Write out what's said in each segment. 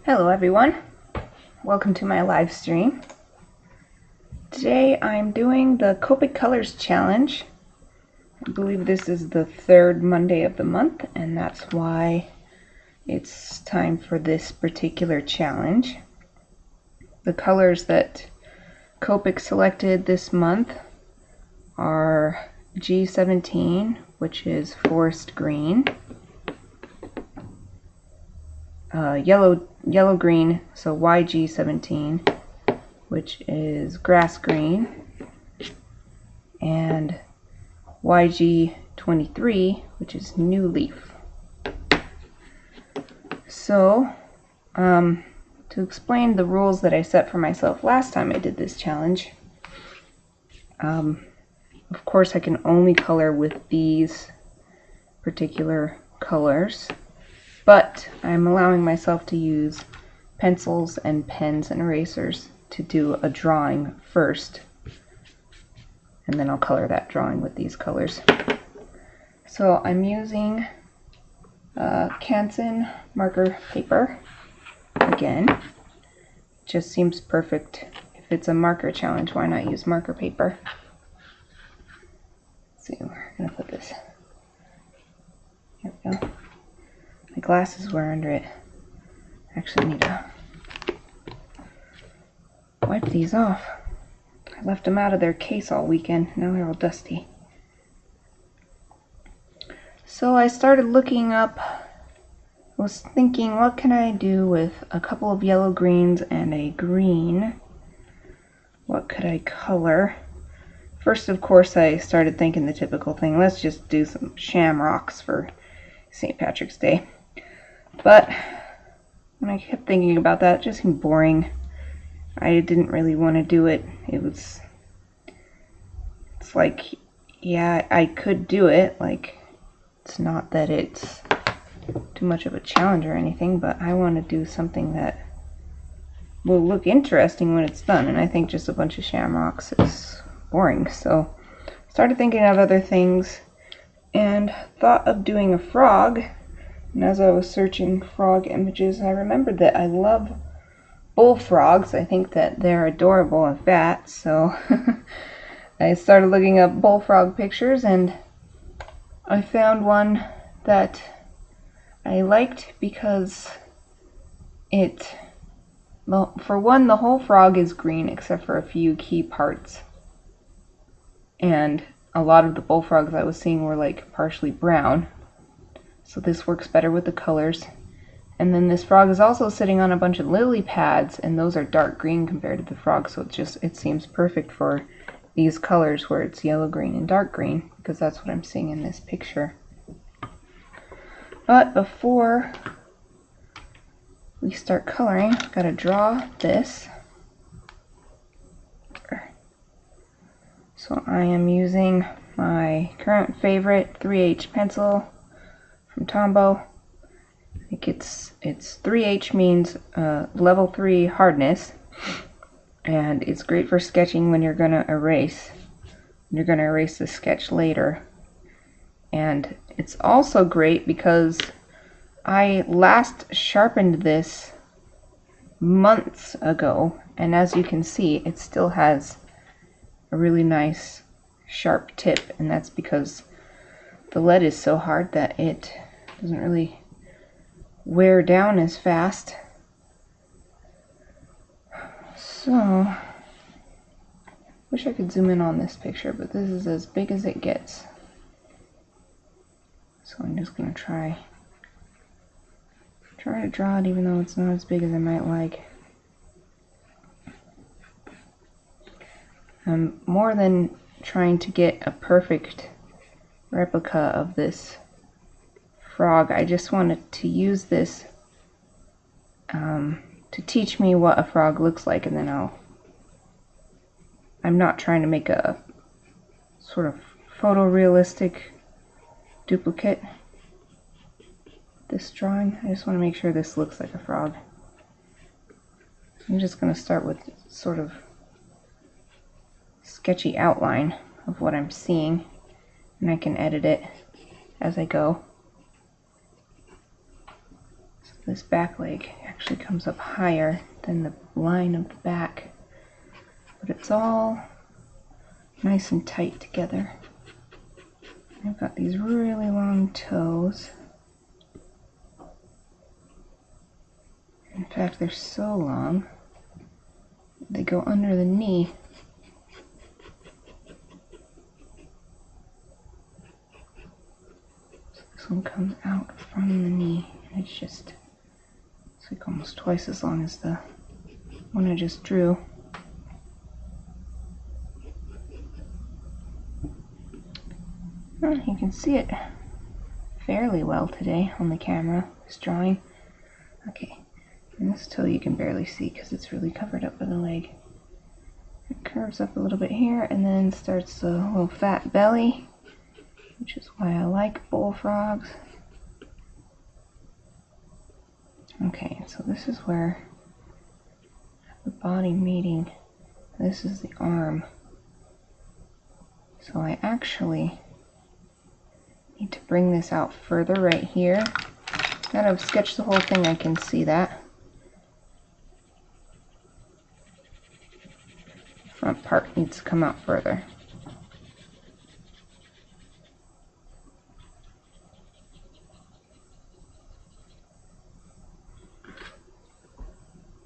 Hello everyone, welcome to my live stream. Today I'm doing the Copic Colors challenge. I believe this is the third Monday of the month, and that's why it's time for this particular challenge. The colors that Copic selected this month are G17, which is forest green, yellow green, so YG17, which is grass green, and YG23, which is new leaf. So to explain the rules that I set for myself last time I did this challenge, of course I can only color with these particular colors, but I'm allowing myself to use pencils and pens and erasers to do a drawing first, and then I'll color that drawing with these colors. So I'm using Canson marker paper again. Just seems perfect. If it's a marker challenge, why not use marker paper? Let's see, we're gonna put this. Here we go. My glasses were under it. I actually need to wipe these off. I left them out of their case all weekend. Now they're all dusty. So I started looking up. I was thinking, what can I do with a couple of yellow greens and a green? What could I color? First, of course, I started thinking the typical thing. Let's just do some shamrocks for St. Patrick's Day. But when I kept thinking about that, it just seemed boring. I didn't really want to do it. It's like, yeah, I could do it. Like, it's not that it's too much of a challenge or anything, but I want to do something that will look interesting when it's done. And I think just a bunch of shamrocks is boring. So I started thinking of other things and thought of doing a frog. And as I was searching frog images, I remembered that I love bullfrogs. I think that they're adorable and fat, so I started looking up bullfrog pictures, and I found one that I liked because well, for one, the whole frog is green except for a few key parts, and a lot of the bullfrogs I was seeing were like partially brown. So this works better with the colors. And then this frog is also sitting on a bunch of lily pads, and those are dark green compared to the frog, so it seems perfect for these colors where it's yellow, green, and dark green, because that's what I'm seeing in this picture. But before we start coloring, I've got to draw this. So I am using my current favorite 3H pencil from Tombow. I think it's 3H means level 3 hardness, and it's great for sketching when you're gonna erase. You're gonna erase the sketch later. And it's also great because I last sharpened this months ago, and as you can see, it still has a really nice sharp tip, and that's because the lead is so hard that it doesn't really wear down as fast. So, wish I could zoom in on this picture, but this is as big as it gets. So I'm just gonna try to draw it even though it's not as big as I might like. More than trying to get a perfect replica of this frog, I just wanted to use this to teach me what a frog looks like, and then I'm not trying to make a sort of photorealistic duplicate this drawing. I just want to make sure this looks like a frog. I'm just going to start with sort of sketchy outline of what I'm seeing, and I can edit it as I go. This back leg actually comes up higher than the line of the back, but it's all nice and tight together. I've got these really long toes. In fact, they're so long, they go under the knee. So this one comes out from the knee, and it's just, it's like almost twice as long as the one I just drew. Well, you can see it fairly well today on the camera, this drawing. Okay, and this toe you can barely see because it's really covered up by the leg. It curves up a little bit here and then starts the little fat belly, which is why I like bullfrogs. Okay, so this is where the body meeting, this is the arm. So I actually need to bring this out further right here. Now that I've sketched the whole thing, I can see that. Front part needs to come out further.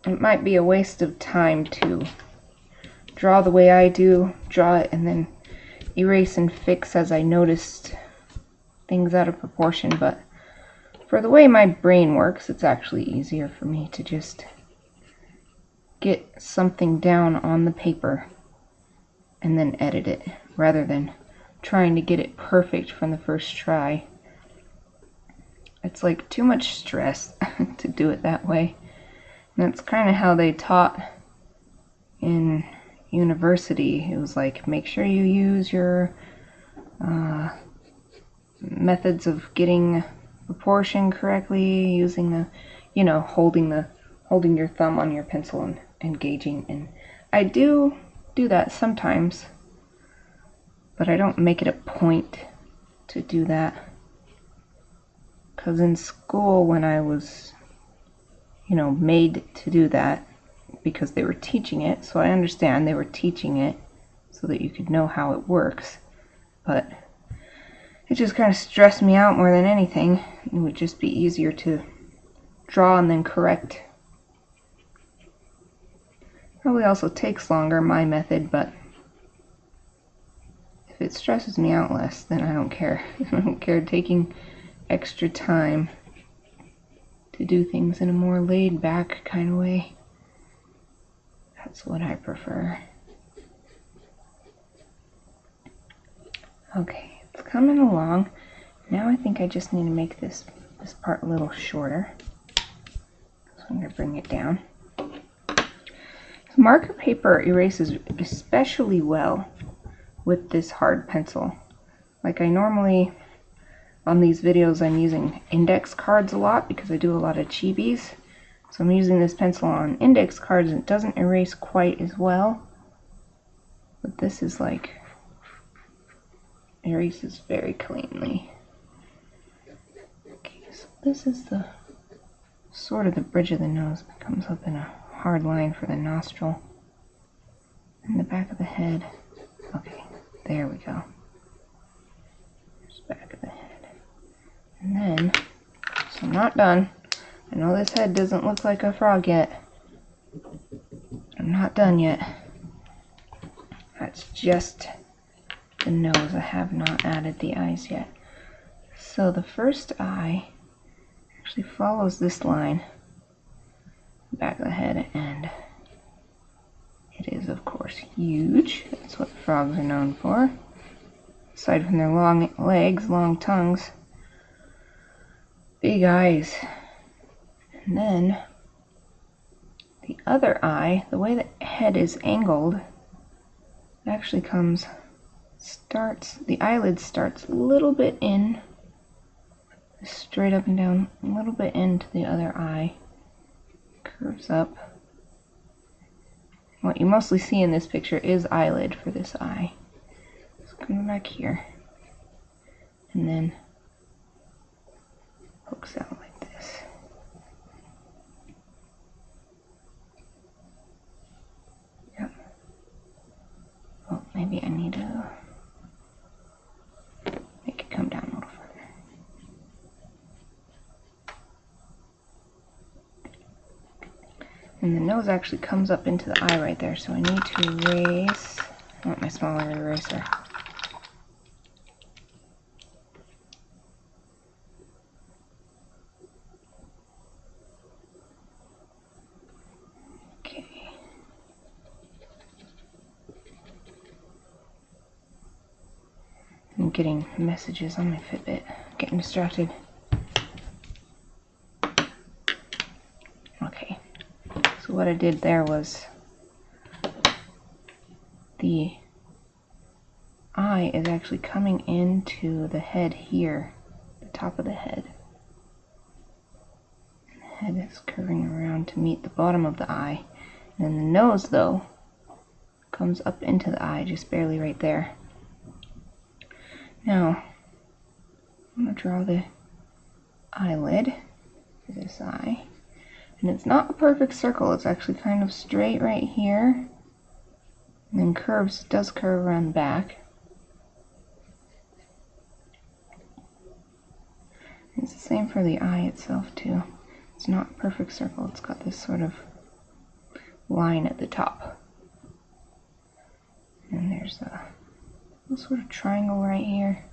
It might be a waste of time to draw the way I do, draw it and then erase and fix as I noticed things out of proportion, but for the way my brain works, it's actually easier for me to just get something down on the paper and then edit it, rather than trying to get it perfect from the first try. It's like too much stress to do it that way. And that's kind of how they taught in university. It was like, make sure you use your methods of getting proportion correctly, using the, you know, holding your thumb on your pencil and gauging. And I do that sometimes, but I don't make it a point to do that, because in school, when I was, you know, made to do that because they were teaching it, so I understand they were teaching it so that you could know how it works, but it just kind of stressed me out more than anything. It would just be easier to draw and then correct. Probably also takes longer, my method, but if it stresses me out less, then I don't care. I don't care taking extra time to do things in a more laid back kind of way. That's what I prefer. Okay. It's coming along. Now I think I just need to make this part a little shorter. So I'm going to bring it down. Marker paper erases especially well with this hard pencil. Like I normally, on these videos, I'm using index cards a lot because I do a lot of chibis. So I'm using this pencil on index cards and it doesn't erase quite as well. But this is like, erases very cleanly. Okay, so this is the sort of the bridge of the nose that comes up in a hard line for the nostril and the back of the head. Okay, there we go. There's the back of the head. And then, so I'm not done. I know this head doesn't look like a frog yet. I'm not done yet. That's just the nose. I have not added the eyes yet. So the first eye actually follows this line, back of the head, and it is of course huge. That's what frogs are known for. Aside from their long legs, long tongues, big eyes. And then the other eye, the way the head is angled, it actually the eyelid starts a little bit in, straight up and down, a little bit into the other eye, curves up. What you mostly see in this picture is eyelid for this eye. So coming back here, and then hooks out like this. And the nose actually comes up into the eye right there, so I need to erase. I want my smaller eraser. Okay. I'm getting messages on my Fitbit. Getting distracted. Okay. So what I did there was the eye is actually coming into the head here, the top of the head. The head is curving around to meet the bottom of the eye. And then the nose, though, comes up into the eye, just barely right there. Now, I'm going to draw the eyelid for this eye. And it's not a perfect circle, it's actually kind of straight right here. And then does curve around back. It's the same for the eye itself too. It's not a perfect circle, it's got this sort of line at the top. And there's a little sort of triangle right here,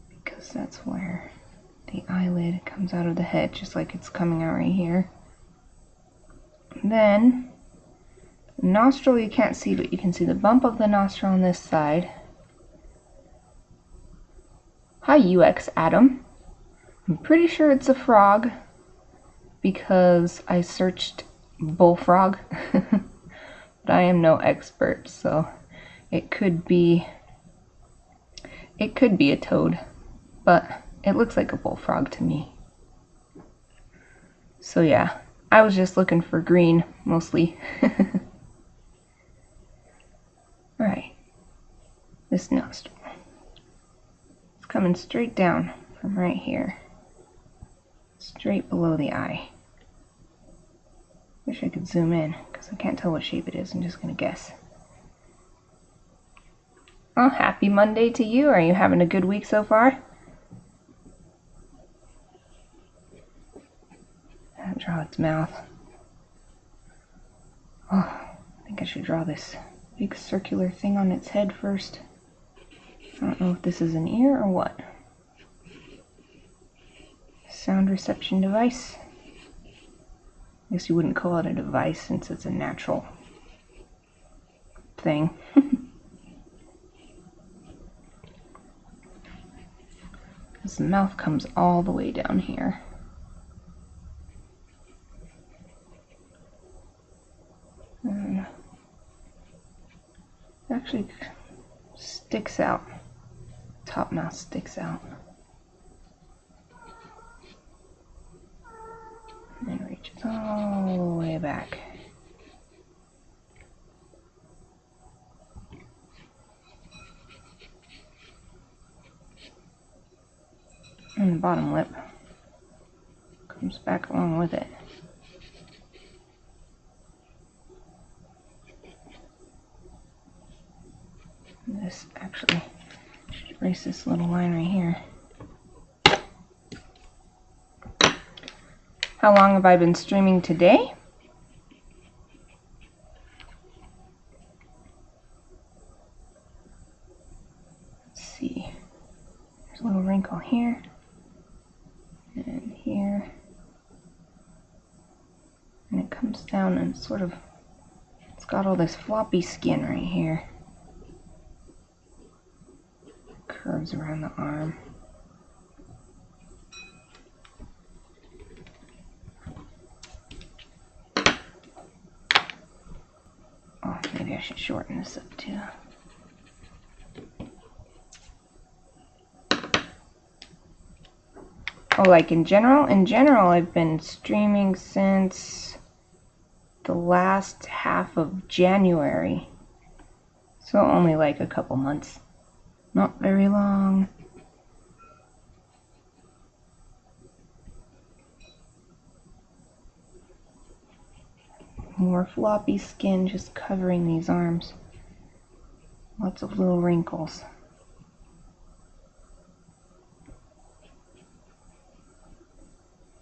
because that's where the eyelid comes out of the head, just like it's coming out right here. And then, the nostril you can't see, but you can see the bump of the nostril on this side. Hi UX Adam. I'm pretty sure it's a frog because I searched bullfrog, but I am no expert, so it could be a toad, but it looks like a bullfrog to me. So yeah, I was just looking for green mostly. Alright, this nostril. It's coming straight down from right here. Straight below the eye. Wish I could zoom in, because I can't tell what shape it is. I'm just going to guess. Oh, happy Monday to you. Are you having a good week so far? I'll draw its mouth. Oh, I think I should draw this big circular thing on its head first. I don't know if this is an ear or what. Sound reception device. I guess you wouldn't call it a device since it's a natural thing. Because the mouth comes all the way down here. And it actually sticks out. Top mouth sticks out. And then reaches all the way back. And the bottom lip comes back along with it. And this actually should erase this little line right here. How long have I been streaming today? Let's see. There's a little wrinkle here. And here. And it comes down and sort of, it's got all this floppy skin right here. Curves around the arm. Oh, maybe I should shorten this up too. Oh, like in general? In general, I've been streaming since the last half of January. So only like a couple months. Not very long. More floppy skin just covering these arms. Lots of little wrinkles.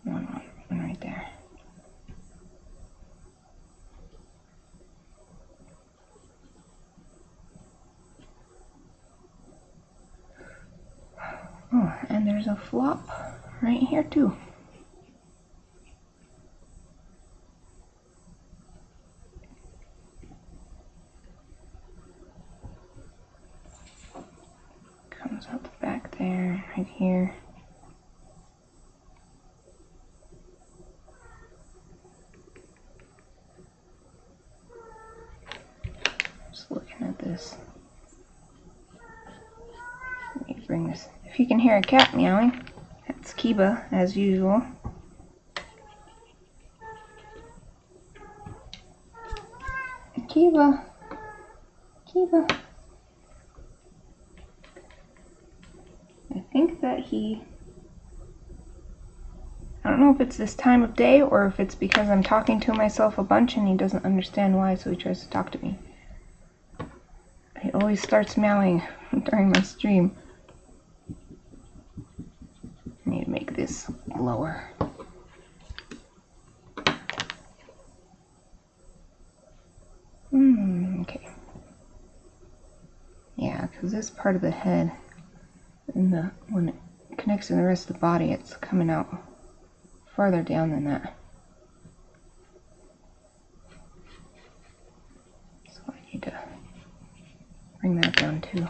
One right there. and there's a flop right here too. Comes out the back there, right here. Just looking at this. Let me bring this. If you can hear a cat meowing, that's Kiba, as usual. Kiba. Kiba. I think that I don't know if it's this time of day or if it's because I'm talking to myself a bunch and he doesn't understand why, so he tries to talk to me. He always starts meowing during my stream. I need to make this lower. Okay. Yeah, because this part of the head, when it connects to the rest of the body, it's coming out farther down than that. So I need to bring that down too.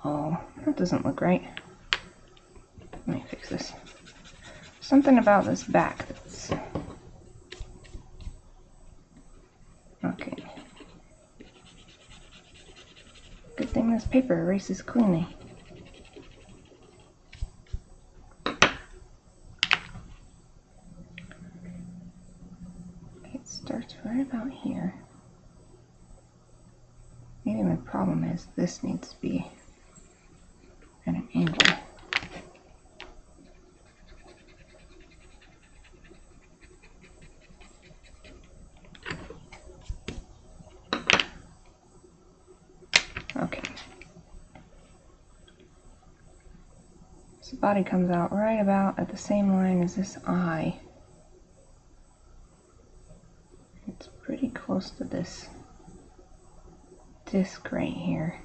Oh, that doesn't look right. Let me fix this. Something about this back that's... Okay. Good thing this paper erases cleanly. It starts right about here. Maybe my problem is this needs to be at an angle. Okay. So the body comes out right about at the same line as this eye. It's pretty close to this disc right here.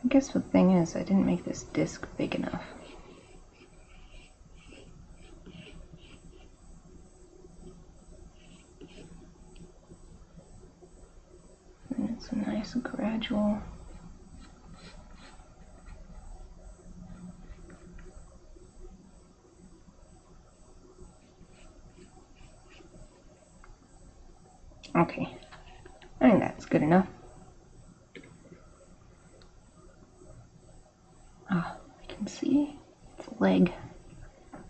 I guess the thing is, I didn't make this disc big enough. And it's a nice gradual. Okay, I think that's good enough. Ah, I can see its leg,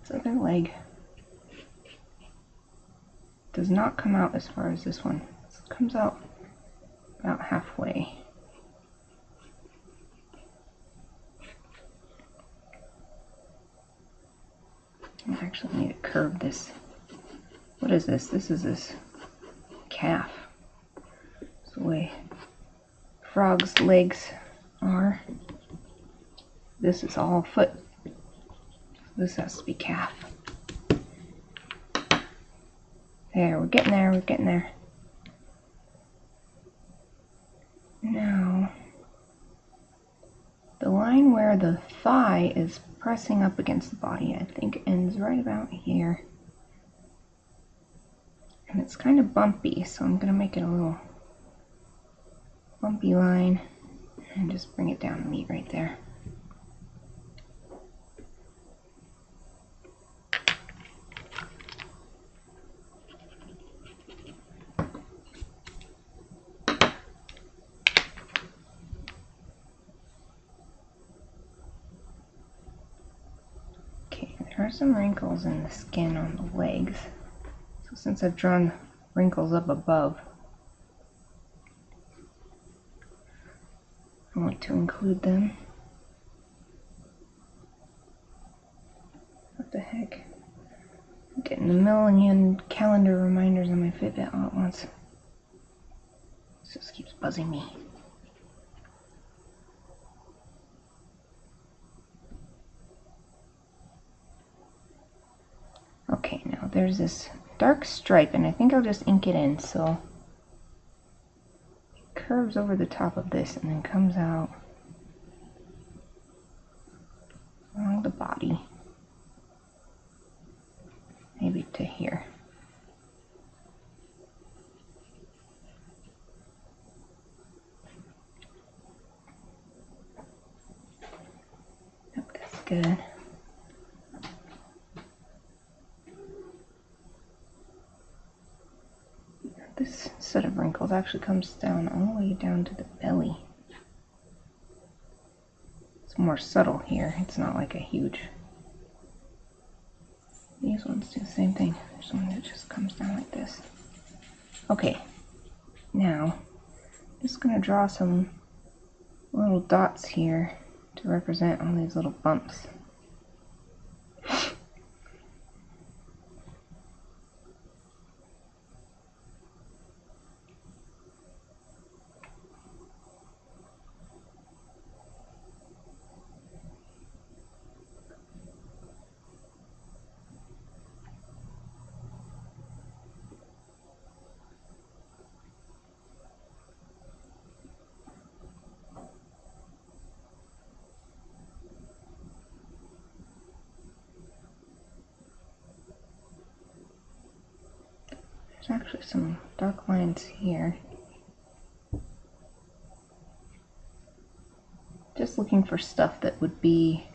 its other leg. Does not come out as far as this one. It comes out about halfway. I actually need to curve this. What is this? This is this calf. It's the way frogs' legs are. This is all foot. This has to be calf. There, we're getting there, we're getting there. Now, the line where the thigh is pressing up against the body, I think, ends right about here. And it's kind of bumpy, so I'm going to make it a little bumpy line and just bring it down and meet right there. There are some wrinkles in the skin on the legs, so since I've drawn wrinkles up above, I want to include them. What the heck? I'm getting a million calendar reminders on my Fitbit all at once. This just keeps buzzing me. Okay, now there's this dark stripe, and I think I'll just ink it in so it curves over the top of this and then comes out along the body, maybe to here. Yep, that's good. This set of wrinkles actually comes down all the way down to the belly. It's more subtle here. It's not like a huge... These ones do the same thing. There's one that just comes down like this. Okay, now I'm just going to draw some little dots here to represent all these little bumps. There's actually some dark lines here. Just looking for stuff that would be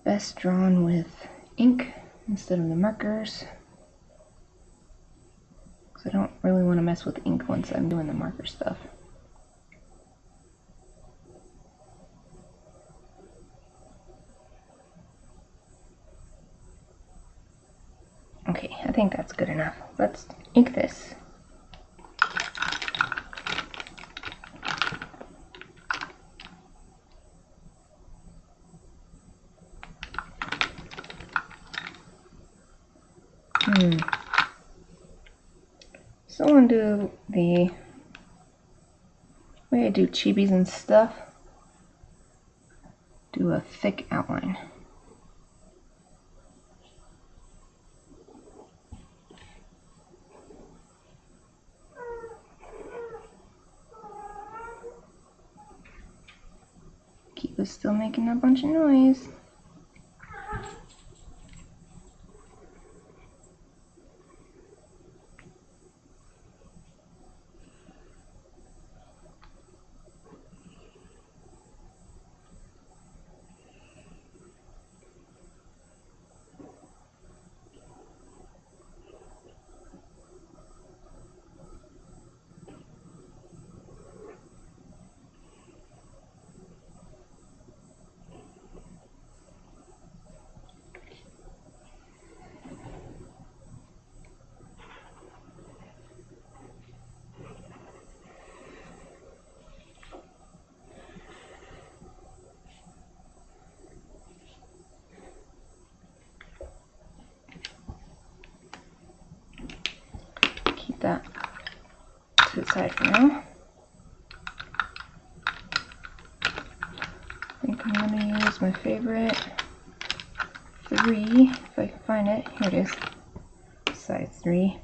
best drawn with ink instead of the markers, because I don't really want to mess with ink once I'm doing the marker stuff. Okay, I think that's good enough. Let's ink this. So I'm going to do the way I do chibis and stuff. Do a thick outline. Kiwa's still making a bunch of noise. That to the side for now. I think I'm going to use my favorite 3, if I can find it. Here it is, size 3.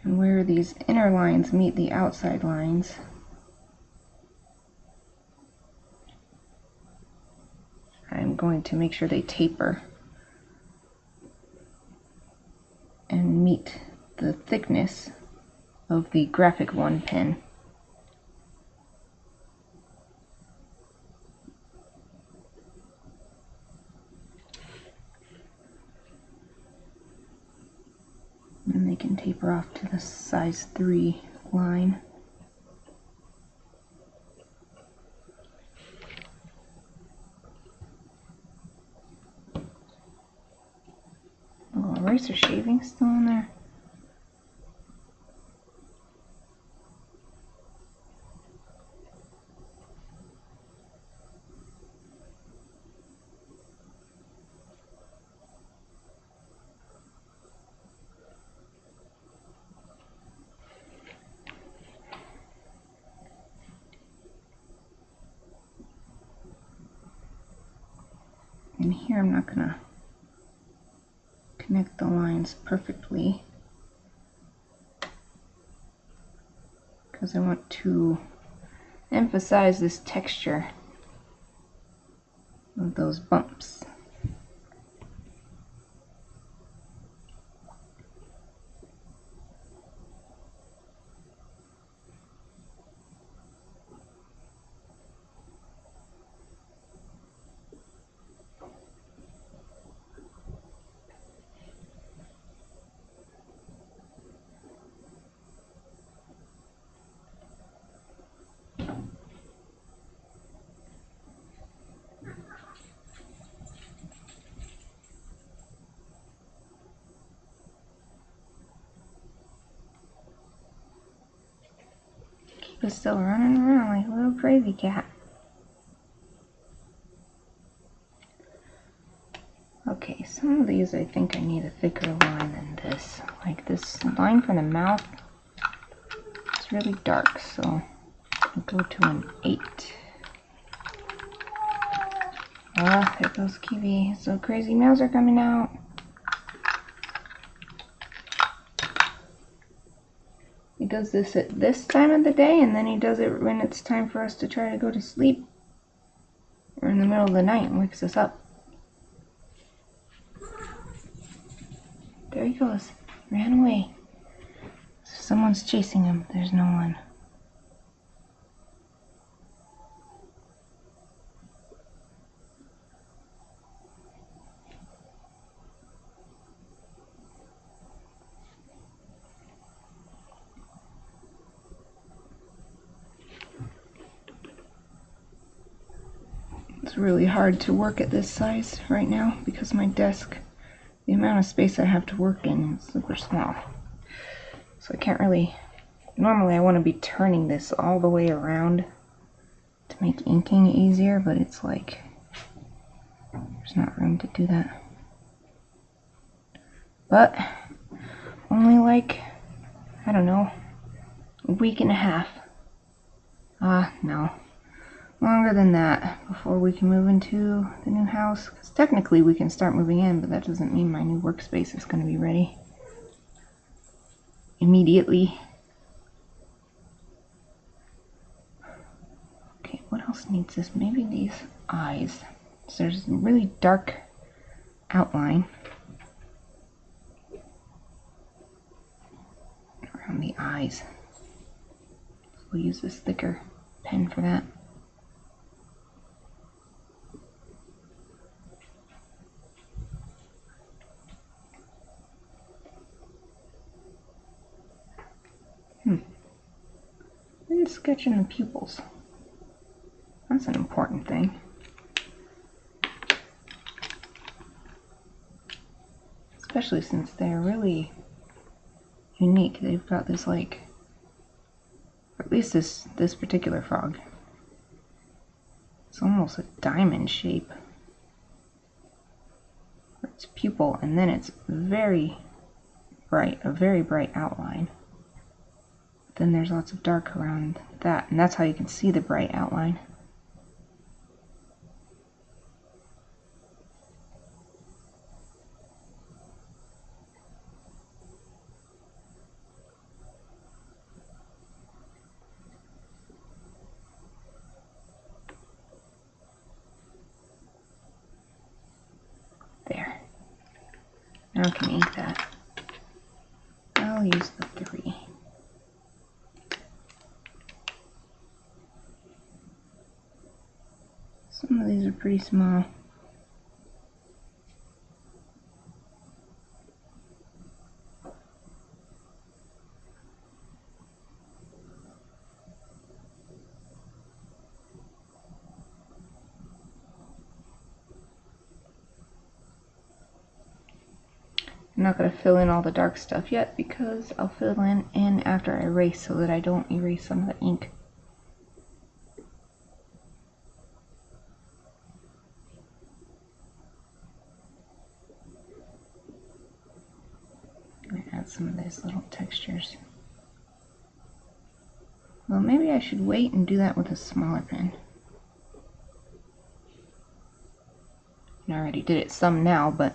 And where these inner lines meet the outside lines, I'm going to make sure they taper and meet the thickness of the graphic 1 pen. And they can taper off to the size 3 line. Eraser shaving still in there. And here I'm not gonna connect the lines perfectly because I want to emphasize this texture of those bumps. He's still running around like a little crazy cat. Okay, some of these I think I need a thicker line than this. Like this line from the mouth, it's really dark, so I'll go to an 8. Ah, there goes Kiwi. So crazy meows are coming out. He does this at this time of the day, and then he does it when it's time for us to try to go to sleep. Or in the middle of the night and wakes us up. There he goes. Ran away. Someone's chasing him. There's no one. It's really hard to work at this size right now because my desk, the amount of space I have to work in is super small. So I can't really, normally I want to be turning this all the way around to make inking easier, but it's like, there's not room to do that. But only like, I don't know, a week and a half. No. Longer than that before we can move into the new house. Because technically we can start moving in, but that doesn't mean my new workspace is going to be ready immediately. Okay, what else needs this? Maybe these eyes. So there's a really dark outline around the eyes. So we'll use this thicker pen for that. We're just sketching the pupils. That's an important thing. Especially since they're really unique. They've got this like, or at least this particular frog. It's almost a diamond shape. Its pupil, and then it's very bright, a very bright outline. Then there's lots of dark around that, and that's how you can see the bright outline. There. Now I can ink that. I'll use the 3. Some of these are pretty small. I'm not going to fill in all the dark stuff yet because I'll fill in after I erase so that I don't erase some of the ink. I'm going to add some of these little textures. Well, maybe I should wait and do that with a smaller pen. I already did it some now, but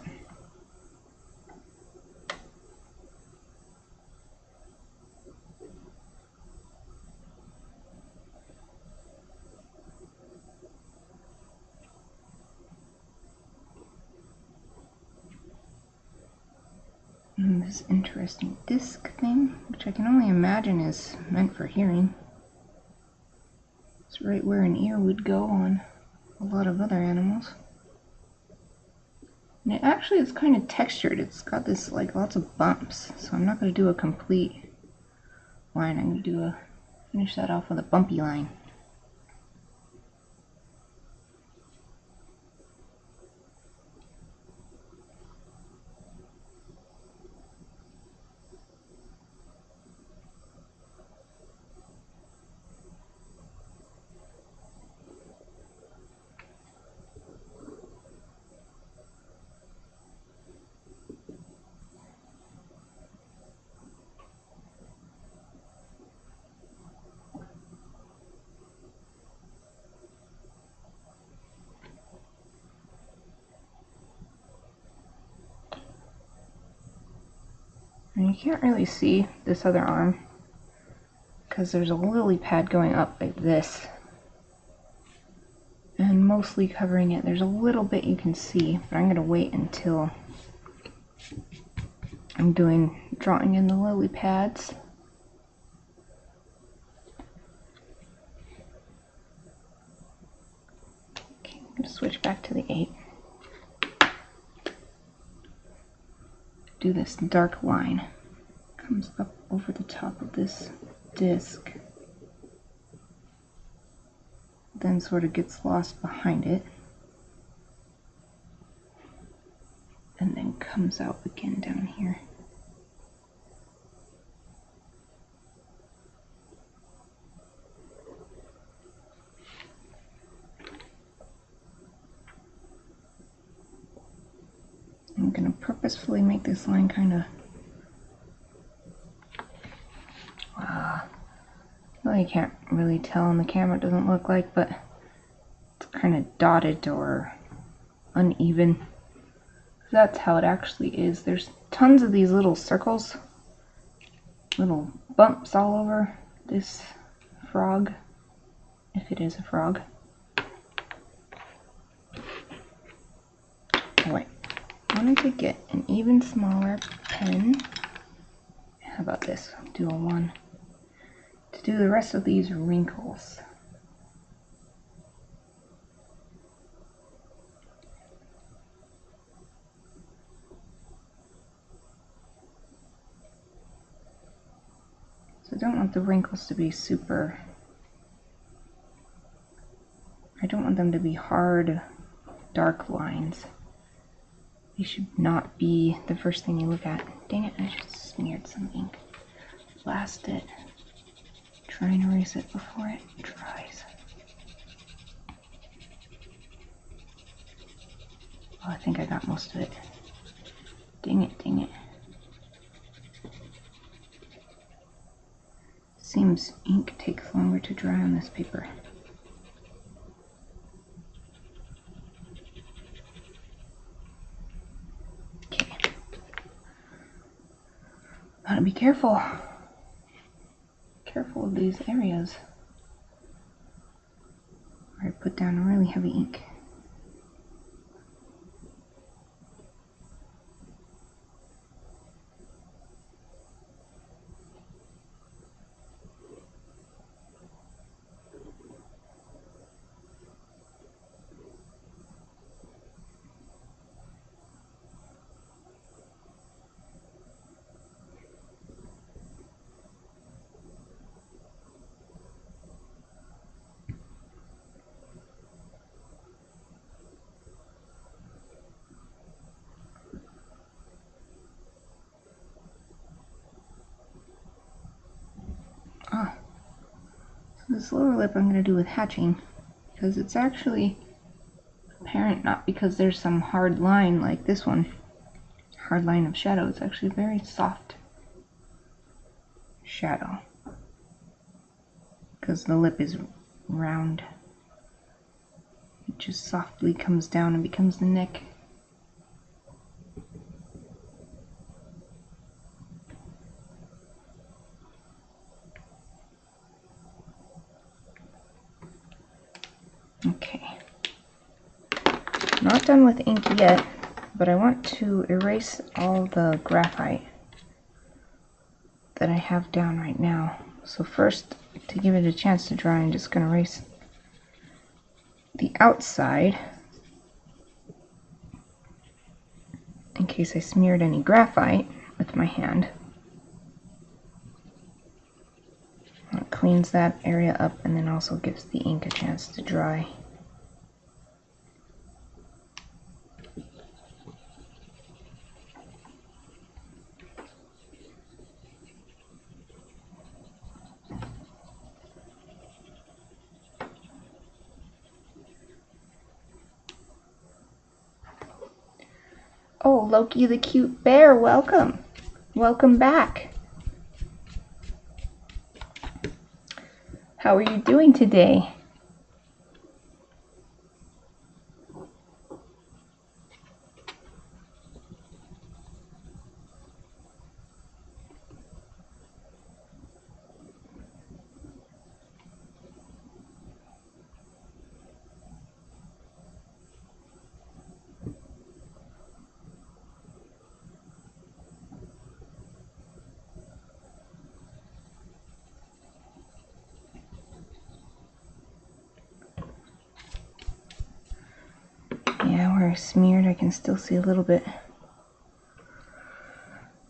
this interesting disc thing, which I can only imagine is meant for hearing. It's right where an ear would go on a lot of other animals. And it actually is kind of textured. It's got this, like, lots of bumps. So I'm not going to do a complete line. I'm going to finish that off with a bumpy line. And you can't really see this other arm because there's a lily pad going up like this and mostly covering it. There's a little bit you can see, but I'm going to wait until I'm drawing in the lily pads. Okay, I'm going to switch back to the 8. Do this dark line. Comes up over the top of this disc, then sort of gets lost behind it, and then comes out again down here. I'm going to purposefully make this line kind of well, you can't really tell on the camera, it doesn't look like, but it's kind of dotted or uneven. That's how it actually is. There's tons of these little circles, little bumps all over this frog, if it is a frog. Oh wait, I wanted to get an even smaller pen. How about this? Do a 1. To do the rest of these wrinkles. So I don't want the wrinkles to be super, I don't want them to be hard, dark lines. They should not be the first thing you look at. Dang it, I just smeared some ink. Blast it. Try and erase it before it dries. Oh, I think I got most of it. Dang it, dang it. Seems ink takes longer to dry on this paper. Okay. Gotta be careful. Careful of these areas where I put down a really heavy ink. This lower lip I'm going to do with hatching, because it's actually apparent, not because there's some hard line like this one, hard line of shadow. It's actually a very soft shadow, because the lip is round. it just softly comes down and becomes the neck. Okay, not done with ink yet, but I want to erase all the graphite that I have down right now. So first, to give it a chance to dry, I'm just going to erase the outside in case I smeared any graphite with my hand. It cleans that area up and then also gives the ink a chance to dry. Oh, Loki the cute bear, welcome! Welcome back! How are you doing today? Yeah, where I smeared, I can still see a little bit.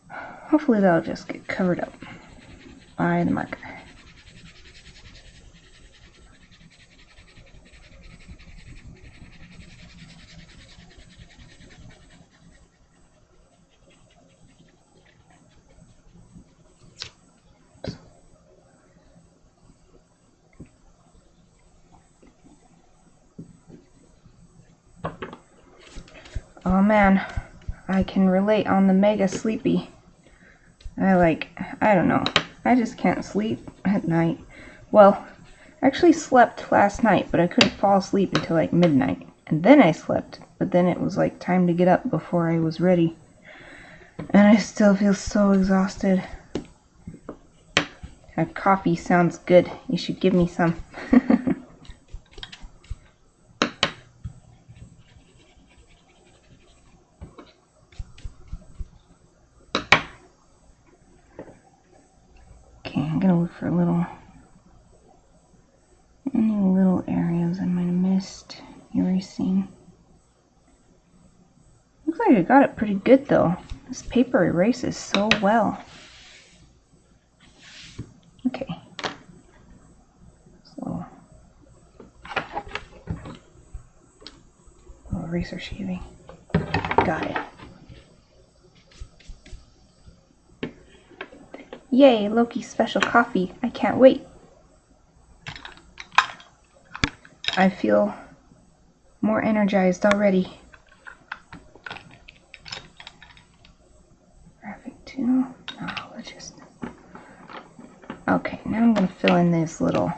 Hopefully that'll just get covered up by the marker. Oh man, I can relate on the mega sleepy. I don't know, I just can't sleep at night. Well, I actually slept last night, but I couldn't fall asleep until like midnight. And then I slept, but then it was like time to get up before I was ready. And I still feel so exhausted. Coffee sounds good. You should give me some. I'm gonna look for any little areas I might have missed erasing. Looks like I got it pretty good though. This paper erases so well. Okay. So, eraser shaving. Got it. Yay, Loki's special coffee. I can't wait. I feel more energized already. Graphic 2. No, let's just... Okay, now I'm going to fill in this little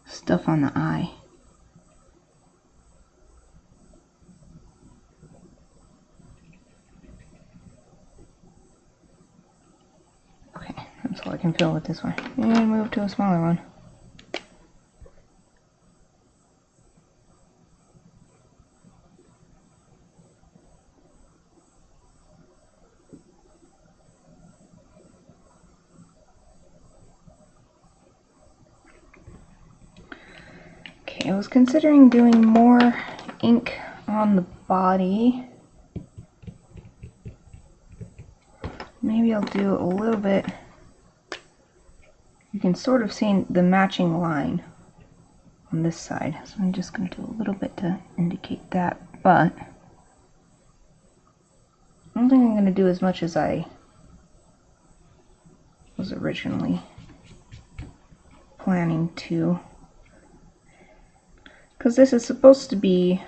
stuff on the eye. That's all I can fill with this one. And move to a smaller one. Okay, I was considering doing more ink on the body. Maybe I'll do a little bit. You can sort of see the matching line on this side, so I'm just going to do a little bit to indicate that, but I don't think I'm going to do as much as I was originally planning to, because this is supposed to be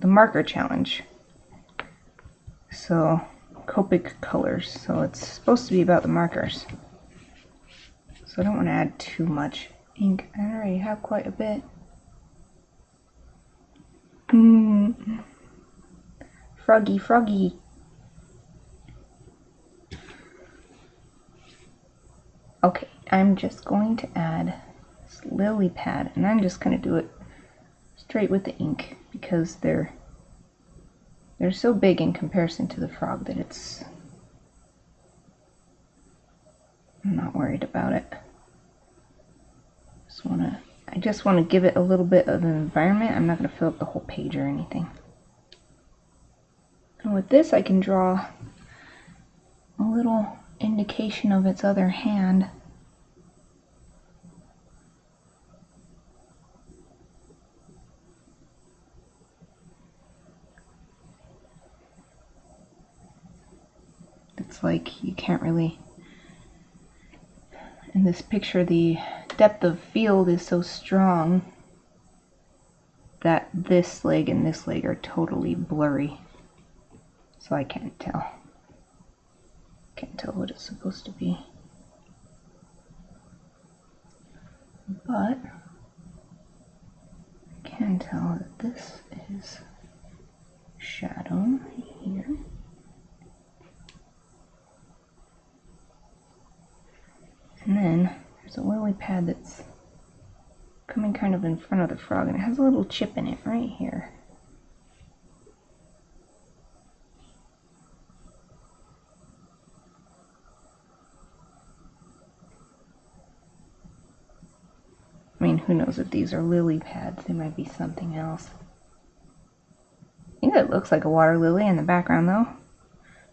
the marker challenge, so Copic Colors, so it's supposed to be about the markers. So I don't want to add too much ink. I already have quite a bit. Froggy, froggy. Okay, I'm just going to add this lily pad, and I'm just going to do it straight with the ink because they're so big in comparison to the frog that I'm not worried about it. I just want to give it a little bit of an environment. I'm not going to fill up the whole page or anything. And with this I can draw a little indication of its other hand. It's like you can't really, in this picture the depth of field is so strong that this leg and this leg are totally blurry. So I can't tell. Can't tell what it's supposed to be. But I can tell that this is shadow here. And then there's a lily pad that's coming kind of in front of the frog, and it has a little chip in it right here. I mean, who knows if these are lily pads? They might be something else. I think it looks like a water lily in the background though. I'm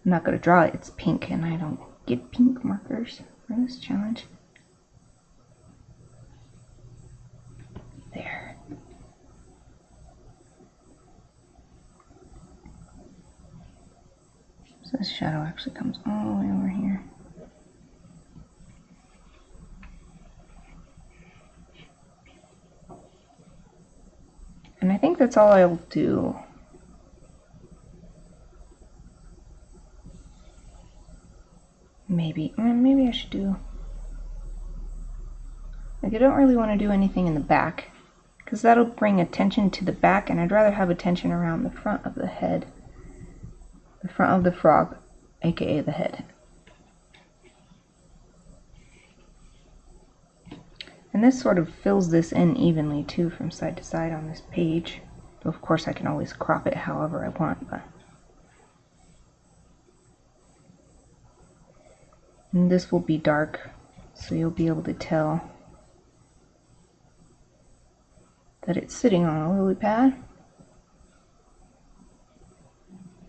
not going to draw it. It's pink and I don't get pink markers for this challenge. There. So this shadow actually comes all the way over here. And I think that's all I'll do. Maybe I should do, like, I don't really want to do anything in the back because that'll bring attention to the back, and I'd rather have attention around the front of the head, the front of the frog, aka the head. And this sort of fills this in evenly too from side to side on this page. Though of course I can always crop it however I want, but. And this will be dark, so you'll be able to tell that it's sitting on a lily pad.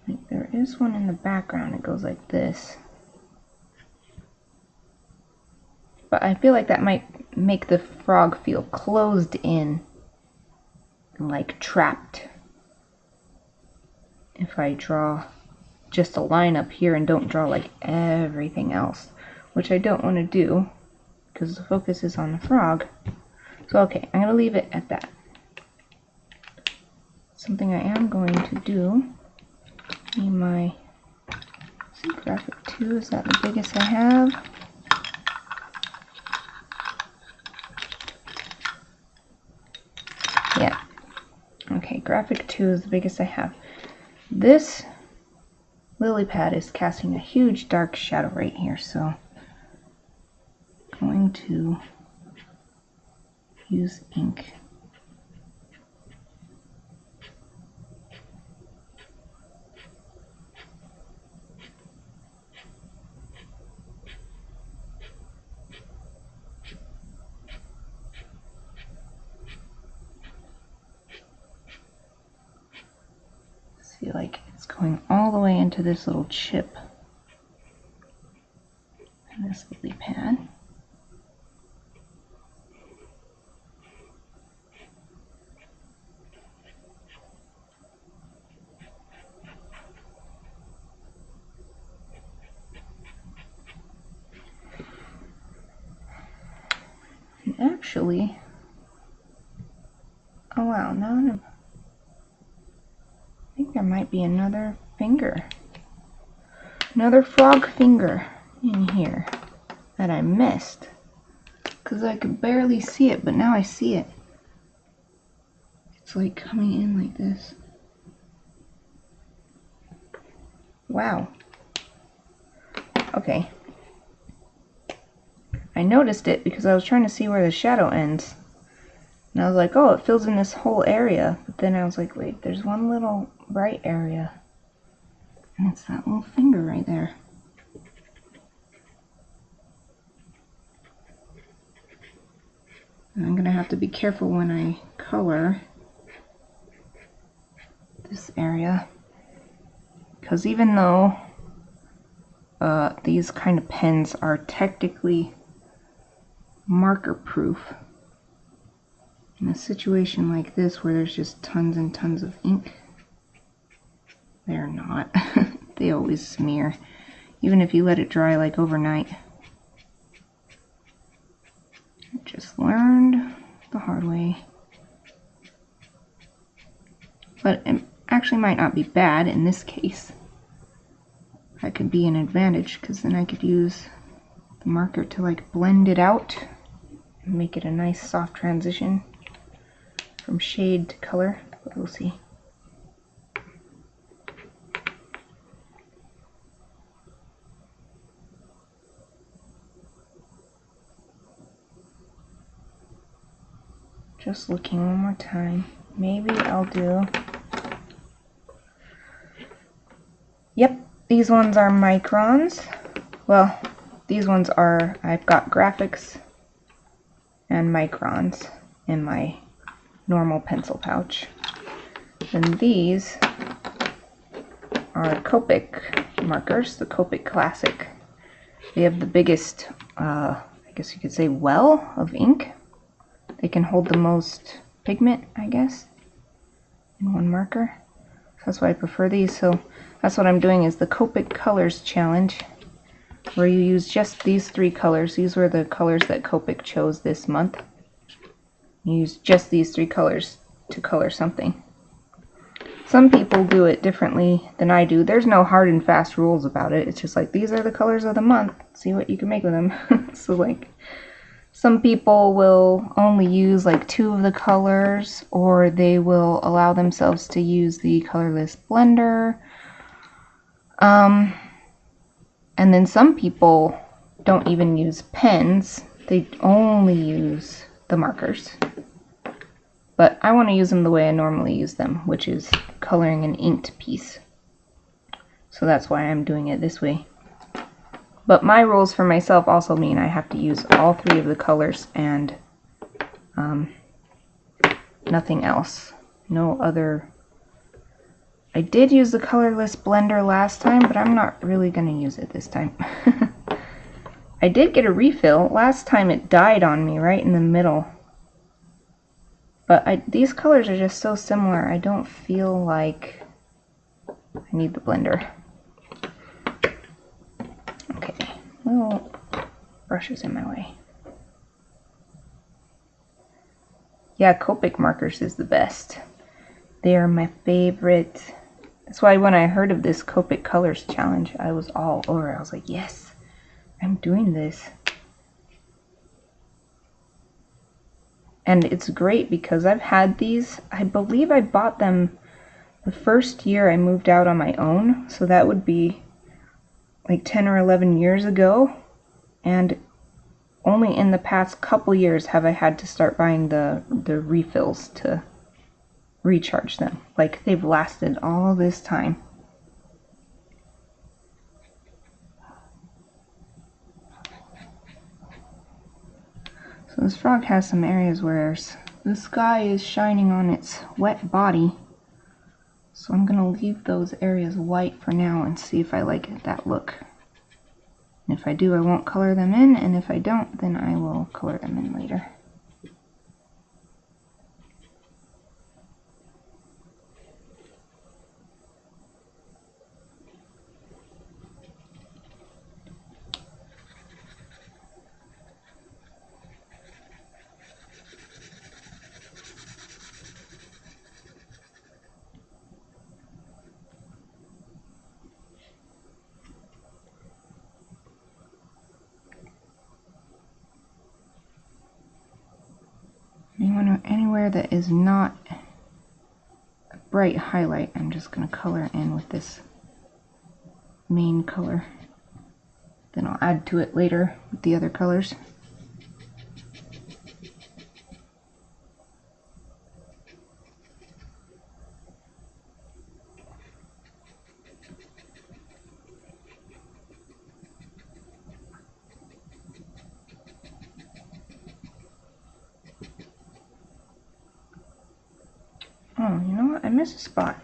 Like, there is one in the background. It goes like this. But I feel like that might make the frog feel closed in and like trapped if I draw just a line up here and don't draw like everything else, which I don't want to do because the focus is on the frog. So okay, I'm going to leave it at that. Something I am going to do in my, see, graphic 2, is that the biggest I have? Yeah. Okay, graphic 2 is the biggest I have. This lily pad is casting a huge dark shadow right here, so I'm going to use ink. See, like, it's going all the way into this little chip in this lily pad. And actually, oh wow, now I think there might be another finger. Another frog finger in here that I missed because I could barely see it, but now I see it. It's like coming in like this. Wow. Okay. I noticed it because I was trying to see where the shadow ends. And I was like, oh, it fills in this whole area. But then I was like, wait, there's one little bright area. And it's that little finger right there. And I'm going to have to be careful when I color this area. Because even though these kind of pens are technically marker proof, in a situation like this where there's just tons and tons of ink, they're not. They always smear, even if you let it dry like overnight. I just learned the hard way. But it actually might not be bad in this case. That could be an advantage, because then I could use the marker to like blend it out and make it a nice soft transition from shade to color, but we'll see. Just looking one more time. Maybe I'll do... Yep, these ones are microns. Well, these ones are, I've got graphics and microns in my normal pencil pouch. And these are Copic markers, the Copic Classic. They have the biggest, I guess you could say, well of ink. They can hold the most pigment, I guess, in one marker. So that's why I prefer these. So that's what I'm doing, is the Copic Colors challenge, where you use just these 3 colors. These were the colors that Copic chose this month. You use just these 3 colors to color something. Some people do it differently than I do. There's no hard and fast rules about it. It's just like, these are the colors of the month. See what you can make with them. So like, some people will only use like 2 of the colors, or they will allow themselves to use the colorless blender. And then some people don't even use pens. They only use the markers. But I want to use them the way I normally use them, which is coloring an inked piece. So that's why I'm doing it this way. But my rules for myself also mean I have to use all 3 of the colors and nothing else. No other. I did use the colorless blender last time, but I'm not really going to use it this time. I did get a refill. Last time it died on me right in the middle. But these colors are just so similar, I don't feel like I need the blender. Okay, little brushes in my way. Yeah, Copic markers is the best. They are my favorite. That's why when I heard of this Copic Colors challenge, I was all over. I was like, yes, I'm doing this. And it's great because I've had these, I believe I bought them the first year I moved out on my own. So that would be like 10 or 11 years ago. And only in the past couple years have I had to start buying the refills to recharge them. Like, they've lasted all this time. So this frog has some areas where the sky is shining on its wet body. So I'm going to leave those areas white for now and see if I like that look. And if I do, I won't color them in, and if I don't, then I will color them in later. Anywhere that is not a bright highlight, I'm just going to color in with this main color. Then I'll add to it later with the other colors. Oh, you know what? I missed a spot.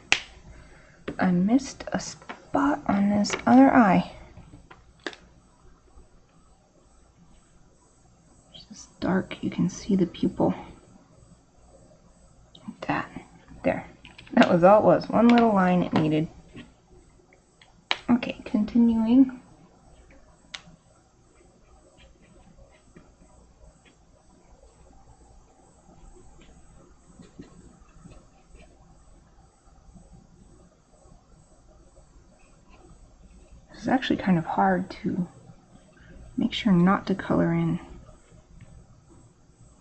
I missed a spot on this other eye. It's just dark. You can see the pupil. Like that. There. That was all it was. One little line it needed. Okay, continuing. It's actually kind of hard to make sure not to color in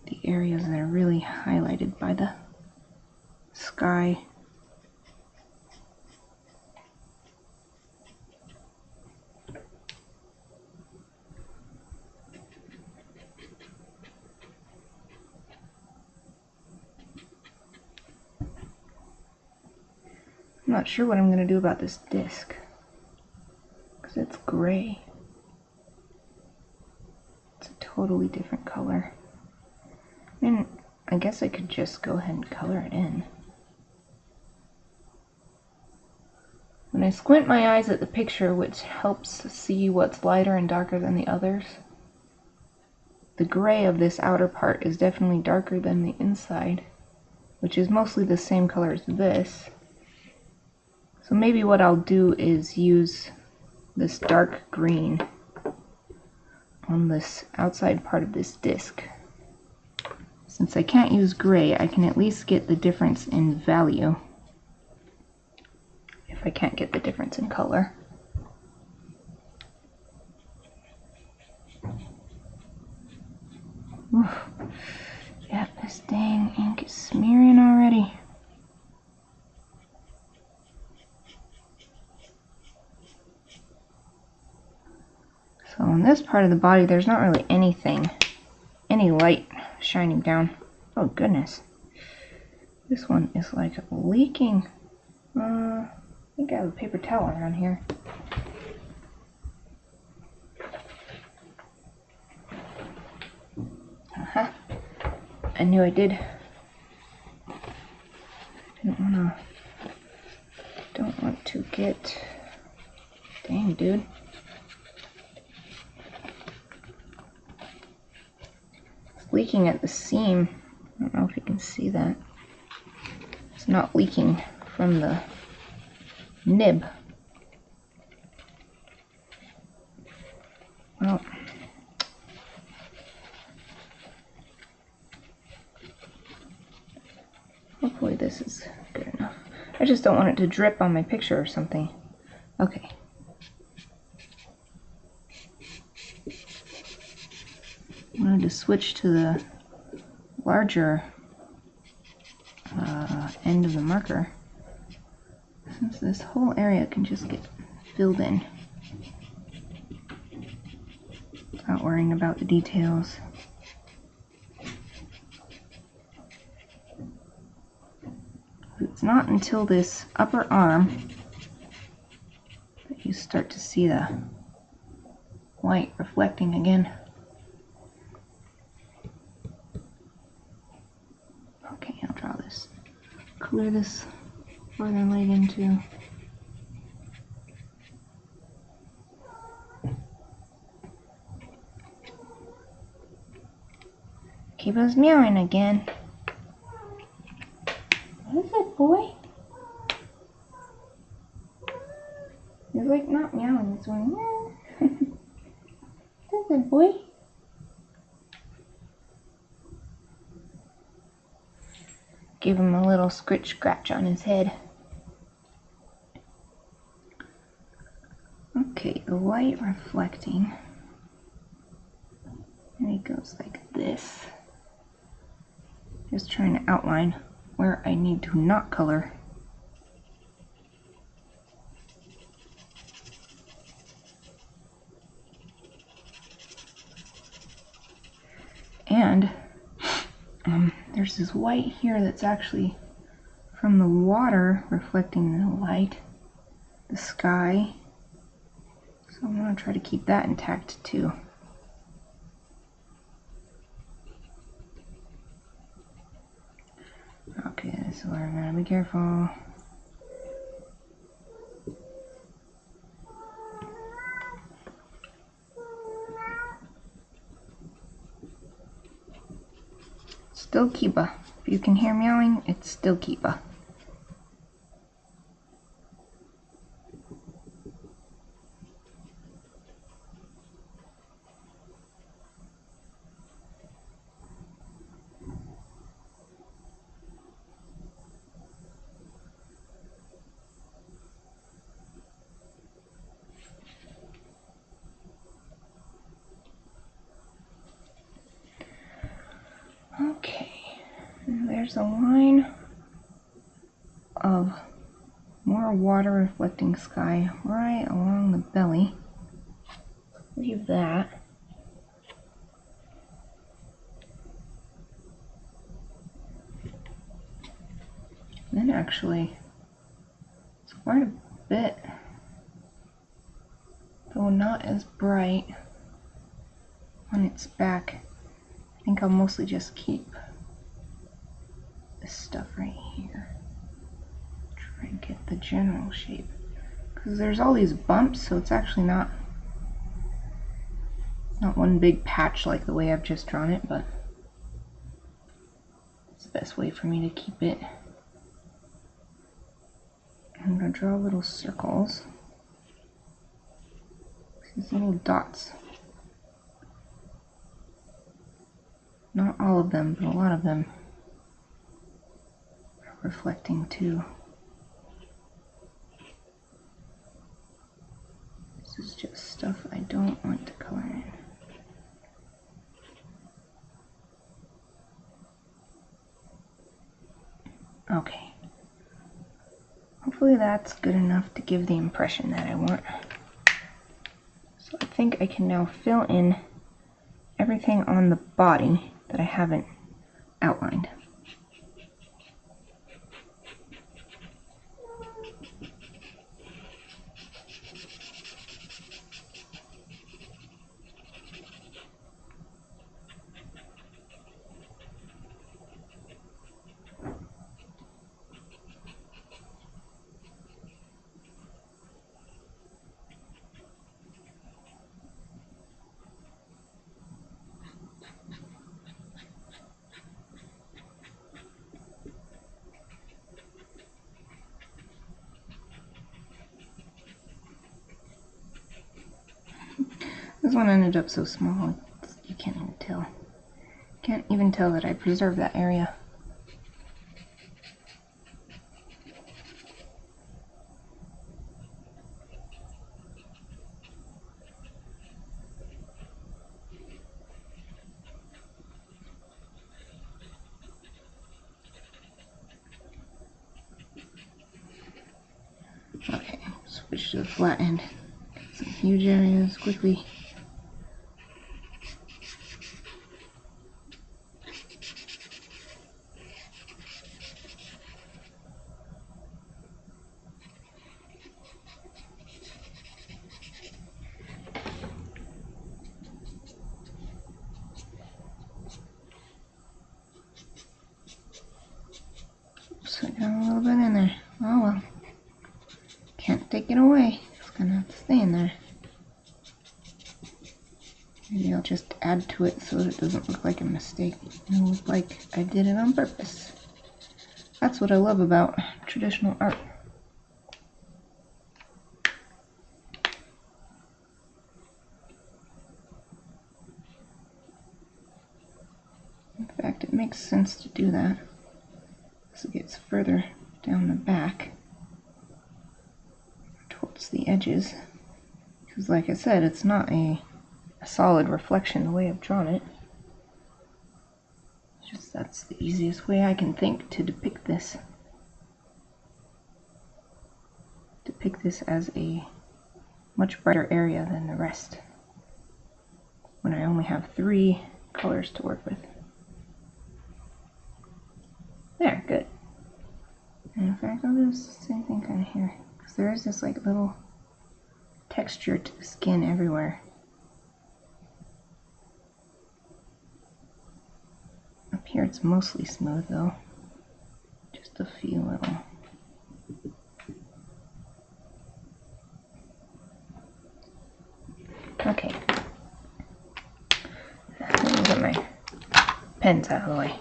the areas that are really highlighted by the sky. I'm not sure what I'm going to do about this disc. It's gray. It's a totally different color. I mean, I guess I could just go ahead and color it in. When I squint my eyes at the picture, which helps see what's lighter and darker than the others, the gray of this outer part is definitely darker than the inside, which is mostly the same color as this. So maybe what I'll do is use this dark green on this outside part of this disc. Since I can't use gray, I can at least get the difference in value if I can't get the difference in color. Oof. Yep, this dang ink is smearing already. So on this part of the body, there's not really any light shining down. Oh goodness. This one is like leaking. I think I have a paper towel around here. Uh-huh. I knew I did. Don't want to get, dang dude. Leaking at the seam. I don't know if you can see that. It's not leaking from the nib. Well, hopefully this is good enough. I just don't want it to drip on my picture or something. Okay. I wanted to switch to the larger end of the marker, since this whole area can just get filled in without worrying about the details. It's not until this upper arm that you start to see the white reflecting again. Okay, I'll draw this. Clear this further light into. Keep us meowing again. What is it, boy? He's like not meowing, he's going meow. What is it, boy? Give him a little scritch scratch on his head. Okay, the white reflecting. And it goes like this. Just trying to outline where I need to not color. And there's this white here that's actually from the water reflecting the light, the sky. So I'm going to try to keep that intact too. Okay, so I'm going to be careful. Still Kiba. If you can hear meowing, it's still Kiba. Okay, and there's a line of more water reflecting sky right along the belly. Leave that. Then actually, it's quite a bit, though not as bright on its back. I think I'll mostly just keep this stuff right here. Try and get the general shape. Because there's all these bumps, so it's actually not one big patch like the way I've just drawn it, but it's the best way for me to keep it. I'm going to draw little circles. These little dots. Not all of them, but a lot of them are reflecting too. This is just stuff I don't want to color in. Okay. Hopefully that's good enough to give the impression that I want. So I think I can now fill in everything on the body that I haven't outlined. This one ended up so small, you can't even tell. Can't even tell that I preserved that area. Okay, switch to the flat end. Some huge areas quickly. Oops, I got a little bit in there. Oh well. Can't take it away. It's gonna have to stay in there. Maybe I'll just add to it so that it doesn't look like a mistake. It'll look like I did it on purpose. That's what I love about traditional art. In fact, it makes sense to do that as it gets further down the back towards the edges. Because like I said, it's not a solid reflection the way I've drawn it. It's just that's the easiest way I can think to depict this. Depict this as a much brighter area than the rest when I only have 3 colors to work with. There, good. And in fact, I'll do the same thing kind of here, because there is this like little texture to the skin everywhere. Up here it's mostly smooth though, just a few little. Okay, let me get my pens out of the way.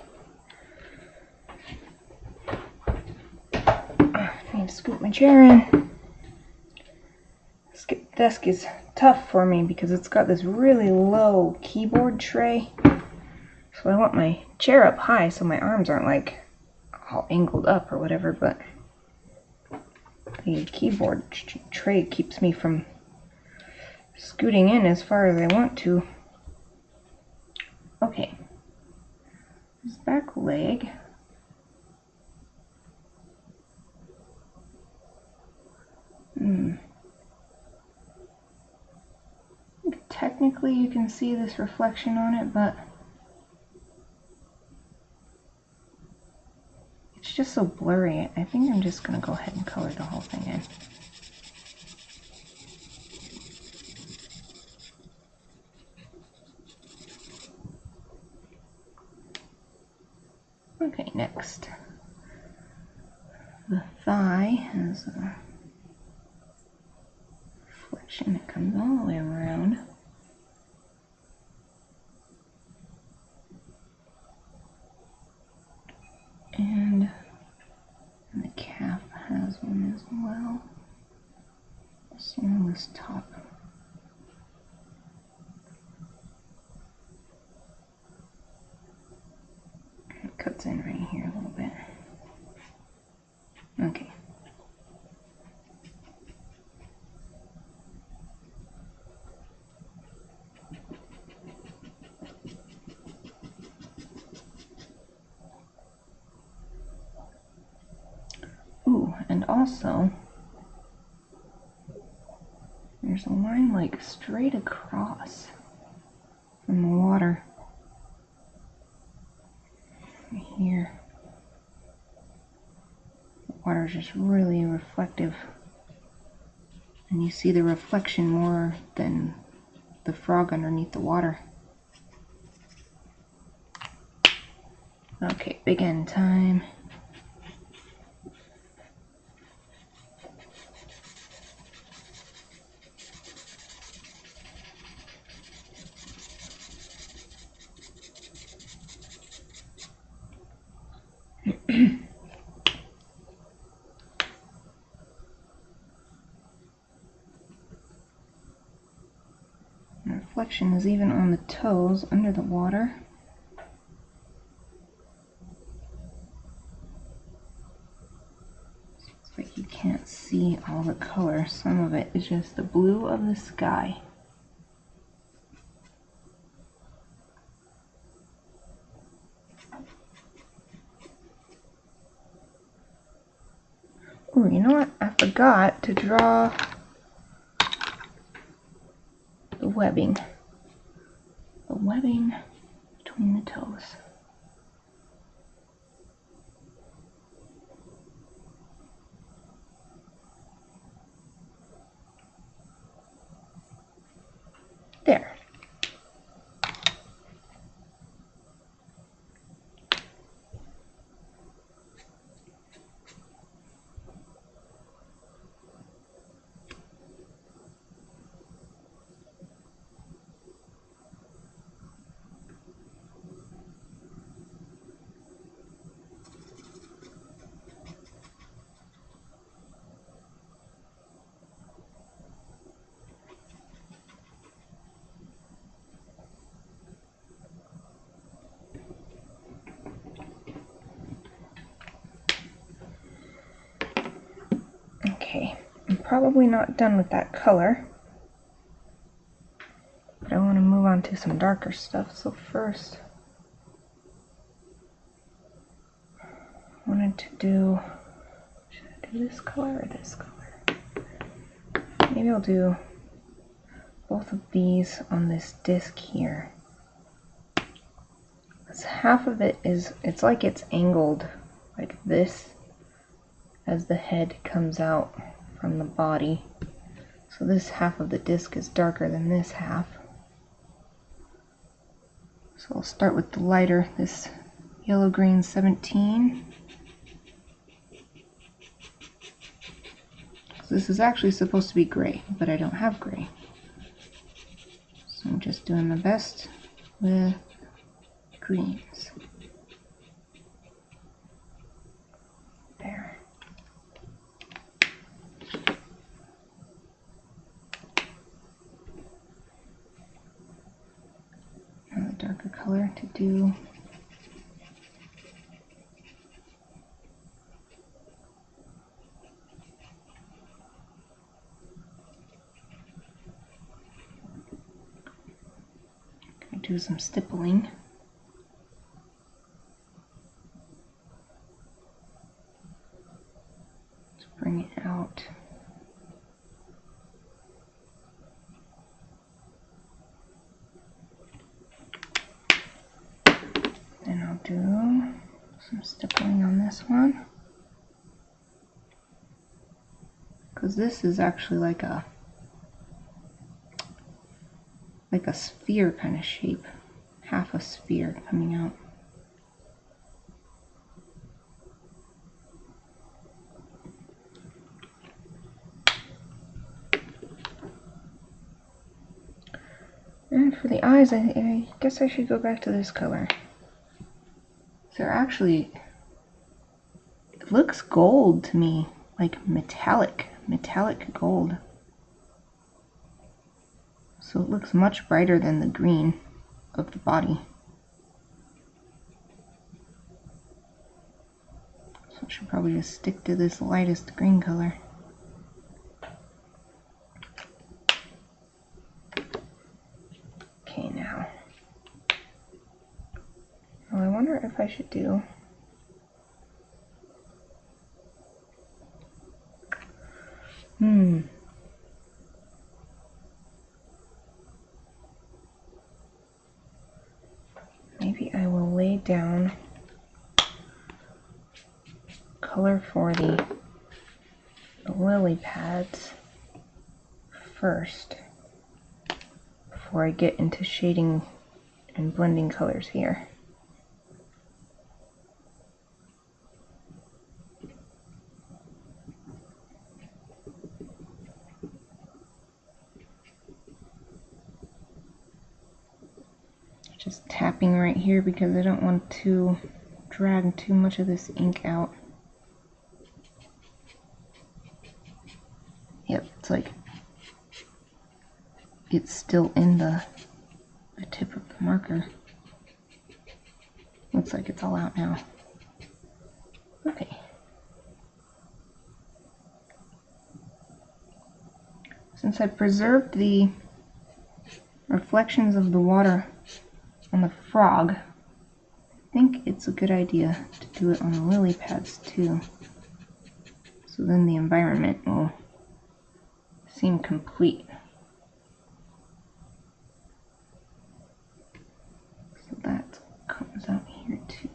I need to scoot my chair in. This desk is tough for me because it's got this really low keyboard tray. So I want my chair up high so my arms aren't like all angled up or whatever, but the keyboard tray keeps me from scooting in as far as I want to. Okay, this back leg. Technically you can see this reflection on it, but it's just so blurry. I think I'm just gonna go ahead and color the whole thing in. Okay, next. The thigh has a reflection that comes all the way around. And the calf has one as well. See on this top. It cuts in right here a little bit. Okay. Ooh, and also there's a line like straight across from the water right here. The water is just really reflective, and you see the reflection more than the frog underneath the water. Okay, big end time. The reflection is even on the toes under the water. It's like you can't see all the color. Some of it is just the blue of the sky. Ooh, you know what? I forgot to draw the webbing. The webbing between the toes. There. Okay, I'm probably not done with that color, but I want to move on to some darker stuff. So first, I wanted to do, should I do this color or this color? Maybe I'll do both of these on this disc here. Because half of it is, it's like it's angled like this as the head comes out from the body. So this half of the disc is darker than this half. So I'll start with the lighter, this yellow green 17. So this is actually supposed to be gray, but I don't have gray. So I'm just doing my best with greens. There. Now the darker color to do some stippling. To bring it out. Then I'll do some stippling on this one. Because this is actually like a sphere kind of shape, half a sphere coming out. And for the eyes, I guess I should go back to this color. So actually, it looks gold to me, like metallic gold. So it looks much brighter than the green of the body. So I should probably just stick to this lightest green color. Okay, now. Well, I wonder if I should do maybe I will lay down color for the lily pads first before I get into shading and blending colors here. Just tapping right here because I don't want to drag too much of this ink out. Yep, it's like it's still in the tip of the marker. Looks like it's all out now. Okay. Since I preserved the reflections of the water on the frog, I think it's a good idea to do it on the lily pads too. So then the environment will seem complete. So that comes out here too.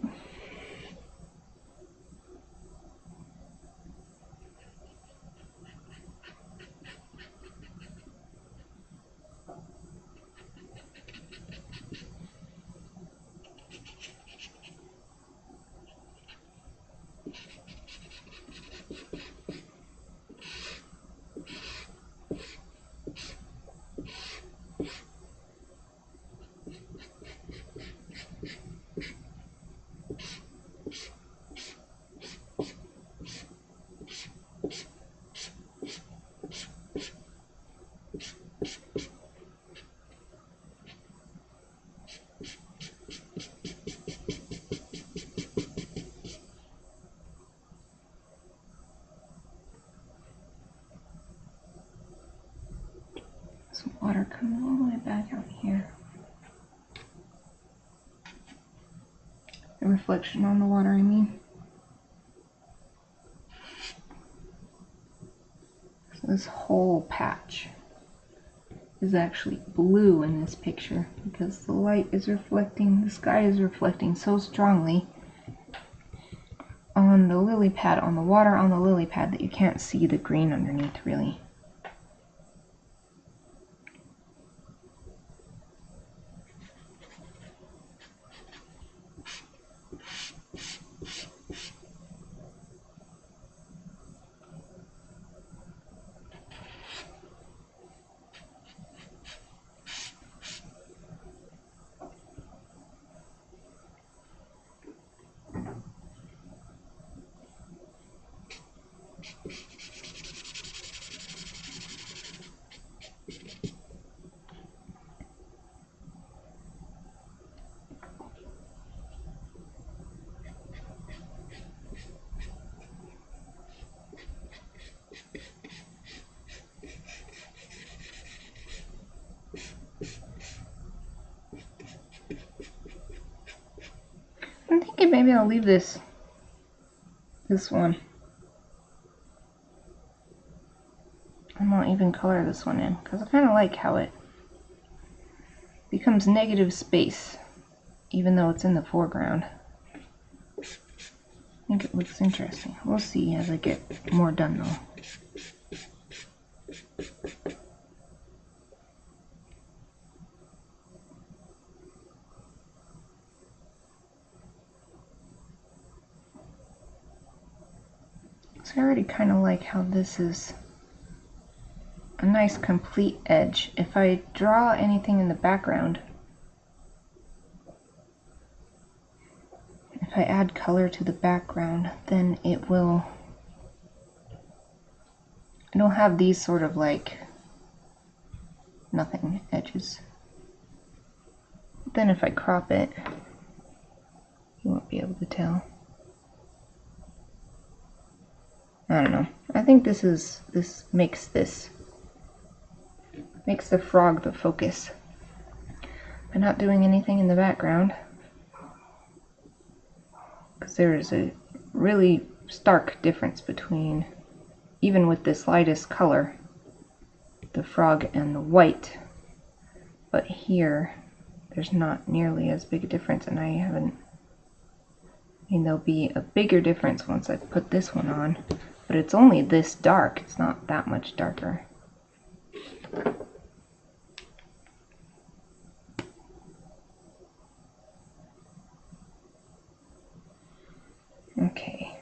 Some water coming all the way back out here. The reflection on the water, I mean. So this whole patch is actually blue in this picture because the light is reflecting, the sky is reflecting so strongly on the lily pad, on the water on the lily pad, that you can't see the green underneath really. I'm thinking maybe I'll leave this one. I won't even color this one in, because I kind of like how it becomes negative space, even though it's in the foreground. I think it looks interesting. We'll see as I get more done though. So I already kind of like how this is a nice complete edge. If I draw anything in the background, if I add color to the background, then it'll have these sort of like nothing edges. Then if I crop it, you won't be able to tell. I don't know. I think this makes the frog the focus. By not doing anything in the background, because there is a really stark difference between, even with this lightest color, the frog and the white. But here, there's not nearly as big a difference, and I mean, there'll be a bigger difference once I put this one on, but it's only this dark. It's not that much darker. Okay.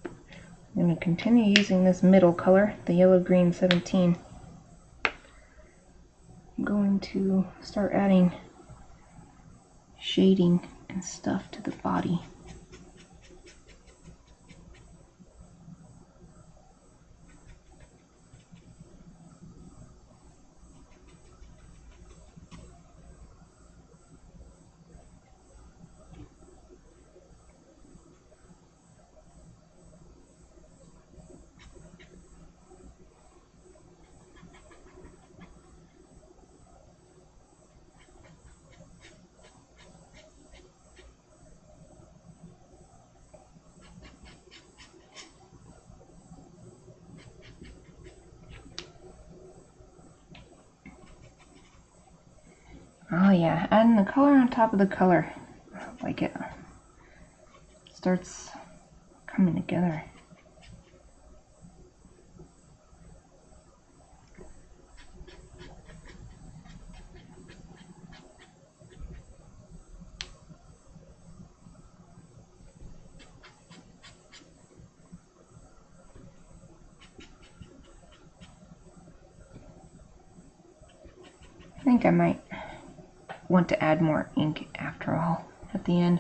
I'm going to continue using this middle color, the yellow green 17. I'm going to start adding shading and stuff to the body. Oh yeah, adding the color on top of the color. I like it. Starts coming together. I think I might want to add more ink after all at the end,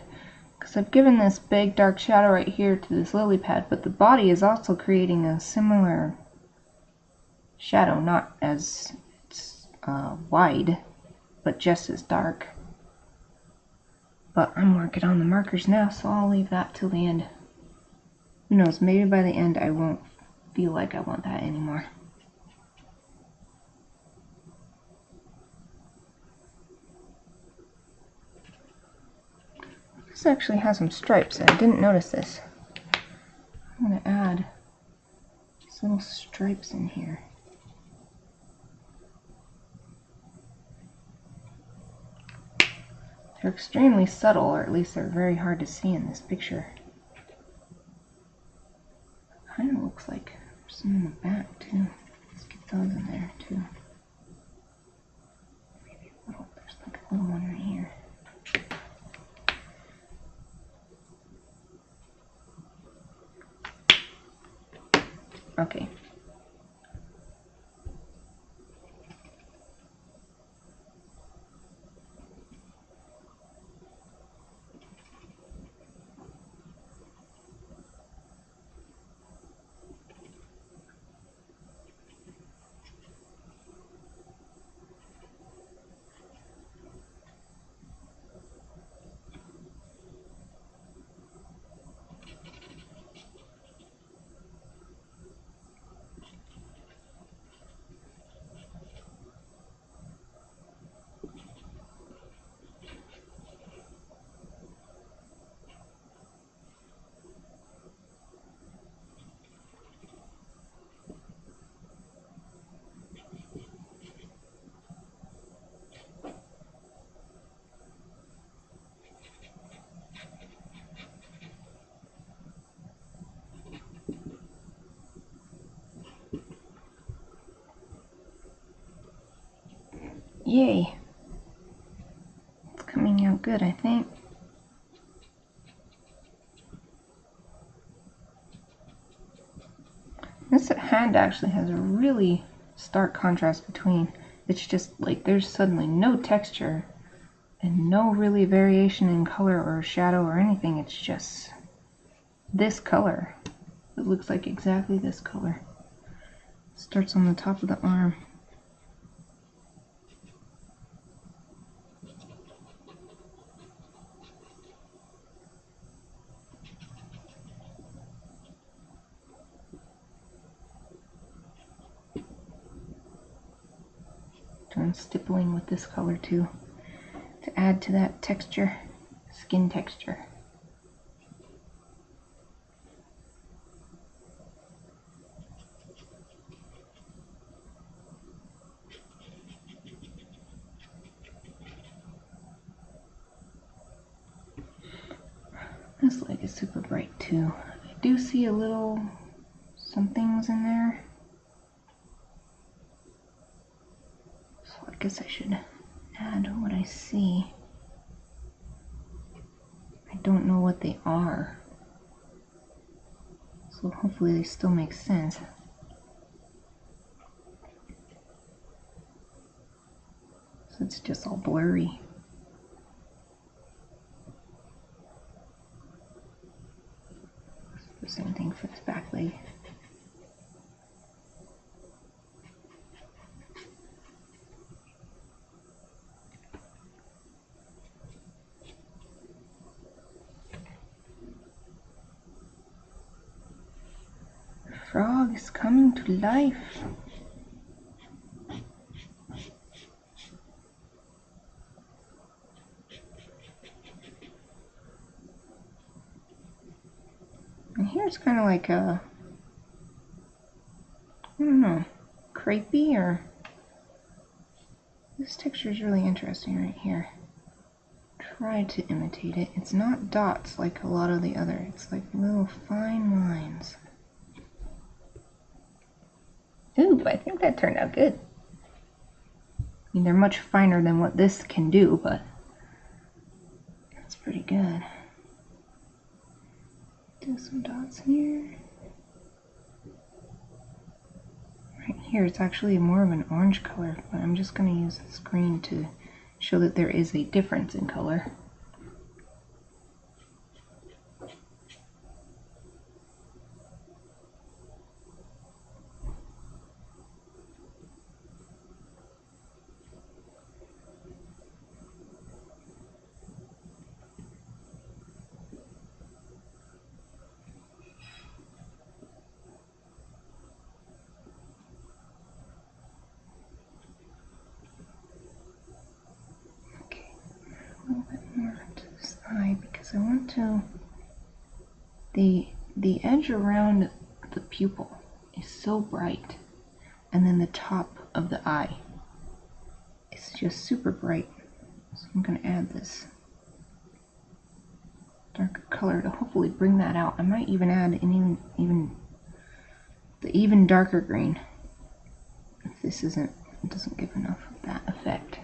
because I've given this big dark shadow right here to this lily pad, but the body is also creating a similar shadow, not as wide, but just as dark. But I'm working on the markers now, so I'll leave that till the end. Who knows, maybe by the end I won't feel like I want that anymore. This actually has some stripes, and I didn't notice this. I'm going to add some little stripes in here. They're extremely subtle, or at least they're very hard to see in this picture. kind of looks like there's some in the back too. Let's get those in there too. Maybe a little, there's like a little one right here. Okay. Yay. It's coming out good, I think. This hand actually has a really stark contrast between, it's just like there's suddenly no texture and no really variation in color or shadow or anything. It's just this color. It looks like exactly this color. Starts on the top of the arm. Doing stippling with this color too, to add to that texture, skin texture. This leg is super bright too. I do see a little, some things in there. So I guess I should add what I see. I don't know what they are. So hopefully they still make sense. So it's just all blurry. The same thing for this back leg. The frog is coming to life. And here it's kind of like a, I don't know, crepey, or this texture is really interesting right here. Try to imitate it. It's not dots like a lot of the other. It's like little fine lines. Ooh, I think that turned out good. I mean, they're much finer than what this can do, but that's pretty good. Do some dots here. Right here, it's actually more of an orange color, but I'm just going to use this green to show that there is a difference in color. Because I want to, the edge around the pupil is so bright, and then the top of the eye is just super bright. So I'm going to add this darker color to hopefully bring that out. I might even add an even the even darker green. If this doesn't give enough of that effect.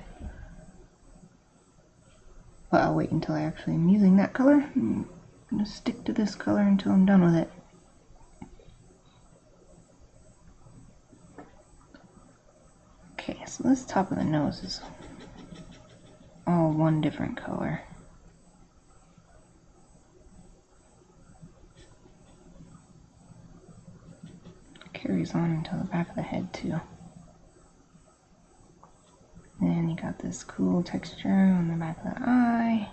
But I'll wait until I actually am using that color. I'm going to stick to this color until I'm done with it. Okay, so this top of the nose is all one different color. Carries on until the back of the head too. And you got this cool texture on the back of the eye.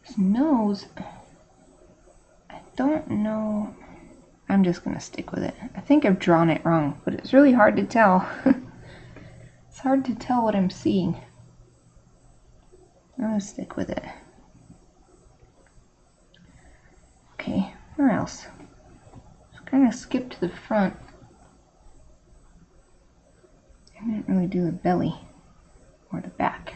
His nose, I don't know. I'm just gonna stick with it. I think I've drawn it wrong, but it's really hard to tell. It's hard to tell what I'm seeing. I'm gonna stick with it. Okay, where else? Just kind of skip to the front. I didn't really do the belly or the back.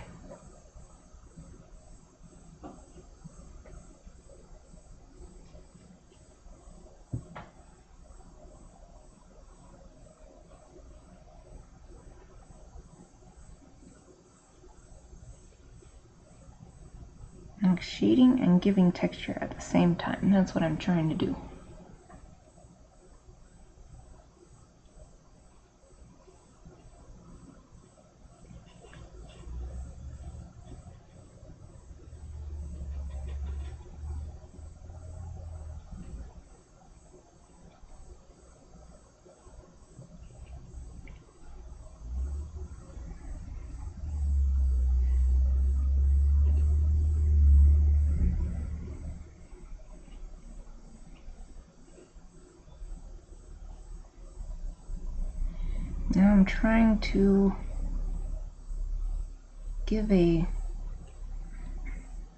I'm shading and giving texture at the same time. That's what I'm trying to do. Now I'm trying to give a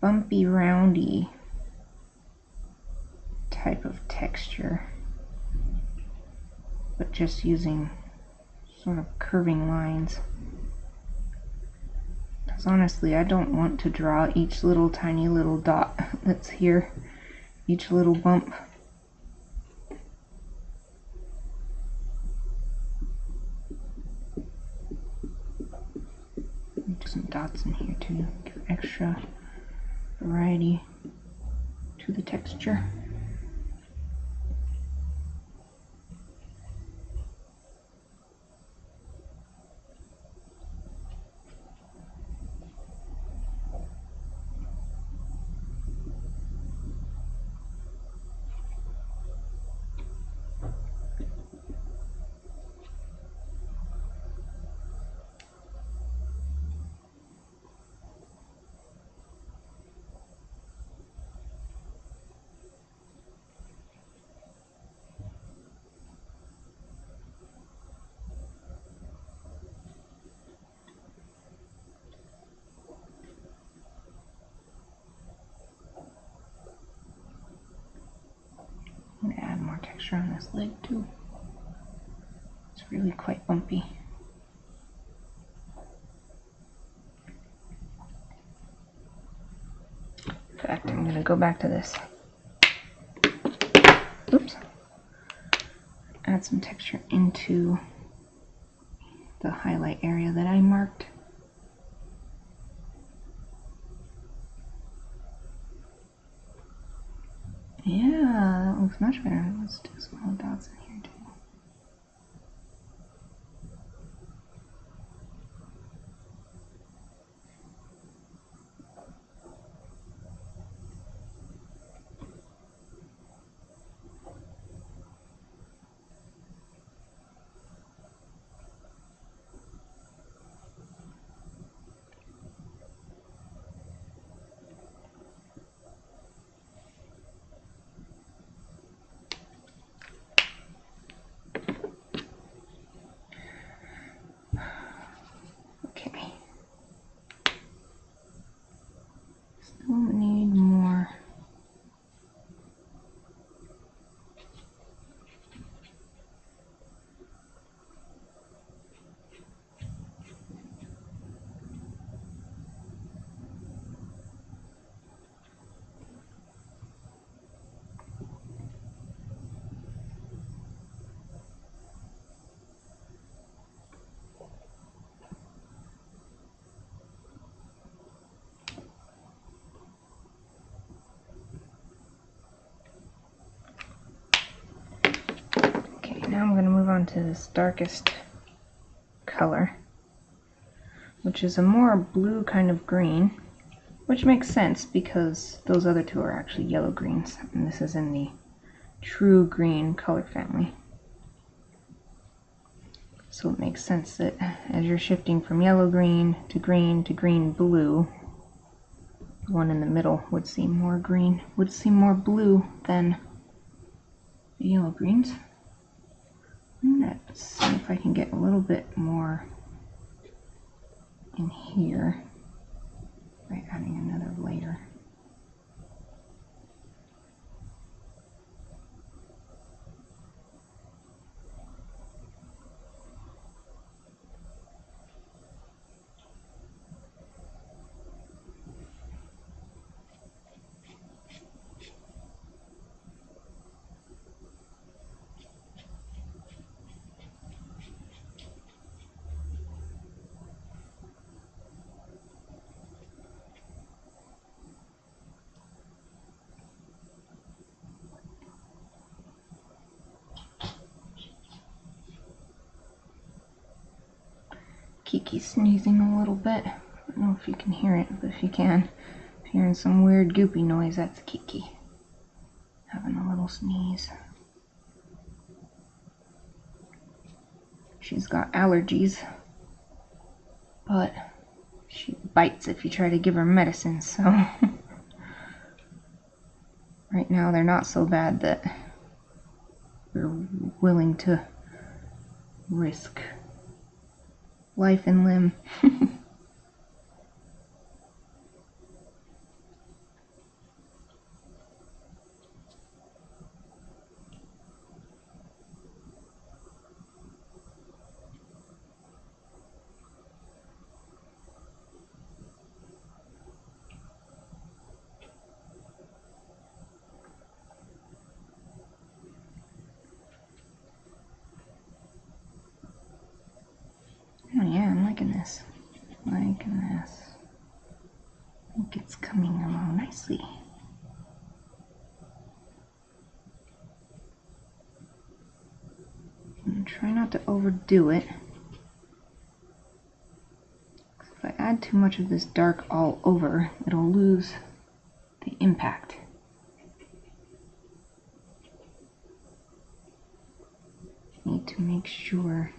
bumpy, roundy type of texture, but just using sort of curving lines. Because honestly, I don't want to draw each little tiny little dot that's here, each little bump. Some dots in here to give extra variety to the texture. I'm going to add more texture on this leg too. It's really quite bumpy. In fact, I'm going to go back to this. Oops. Add some texture into the highlight area that I marked. Yeah, that looks much better. Let's do some little dots in here too. Now I'm going to move on to this darkest color, which is a more blue kind of green, which makes sense because those other two are actually yellow greens, and this is in the true green color family. So it makes sense that as you're shifting from yellow green to green blue, the one in the middle would seem more green, would seem more blue than the yellow greens. Let's see if I can get a little bit more in here by adding another layer. Kiki's sneezing a little bit. I don't know if you can hear it, but if you can, if you're hearing some weird goopy noise, that's Kiki having a little sneeze. She's got allergies, but she bites if you try to give her medicine, so right now they're not so bad that we're willing to risk life and limb. Oh yeah, I'm liking this. Liking this. I think it's coming along nicely. And try not to overdo it. If I add too much of this dark all over, it'll lose the impact. Need to make sure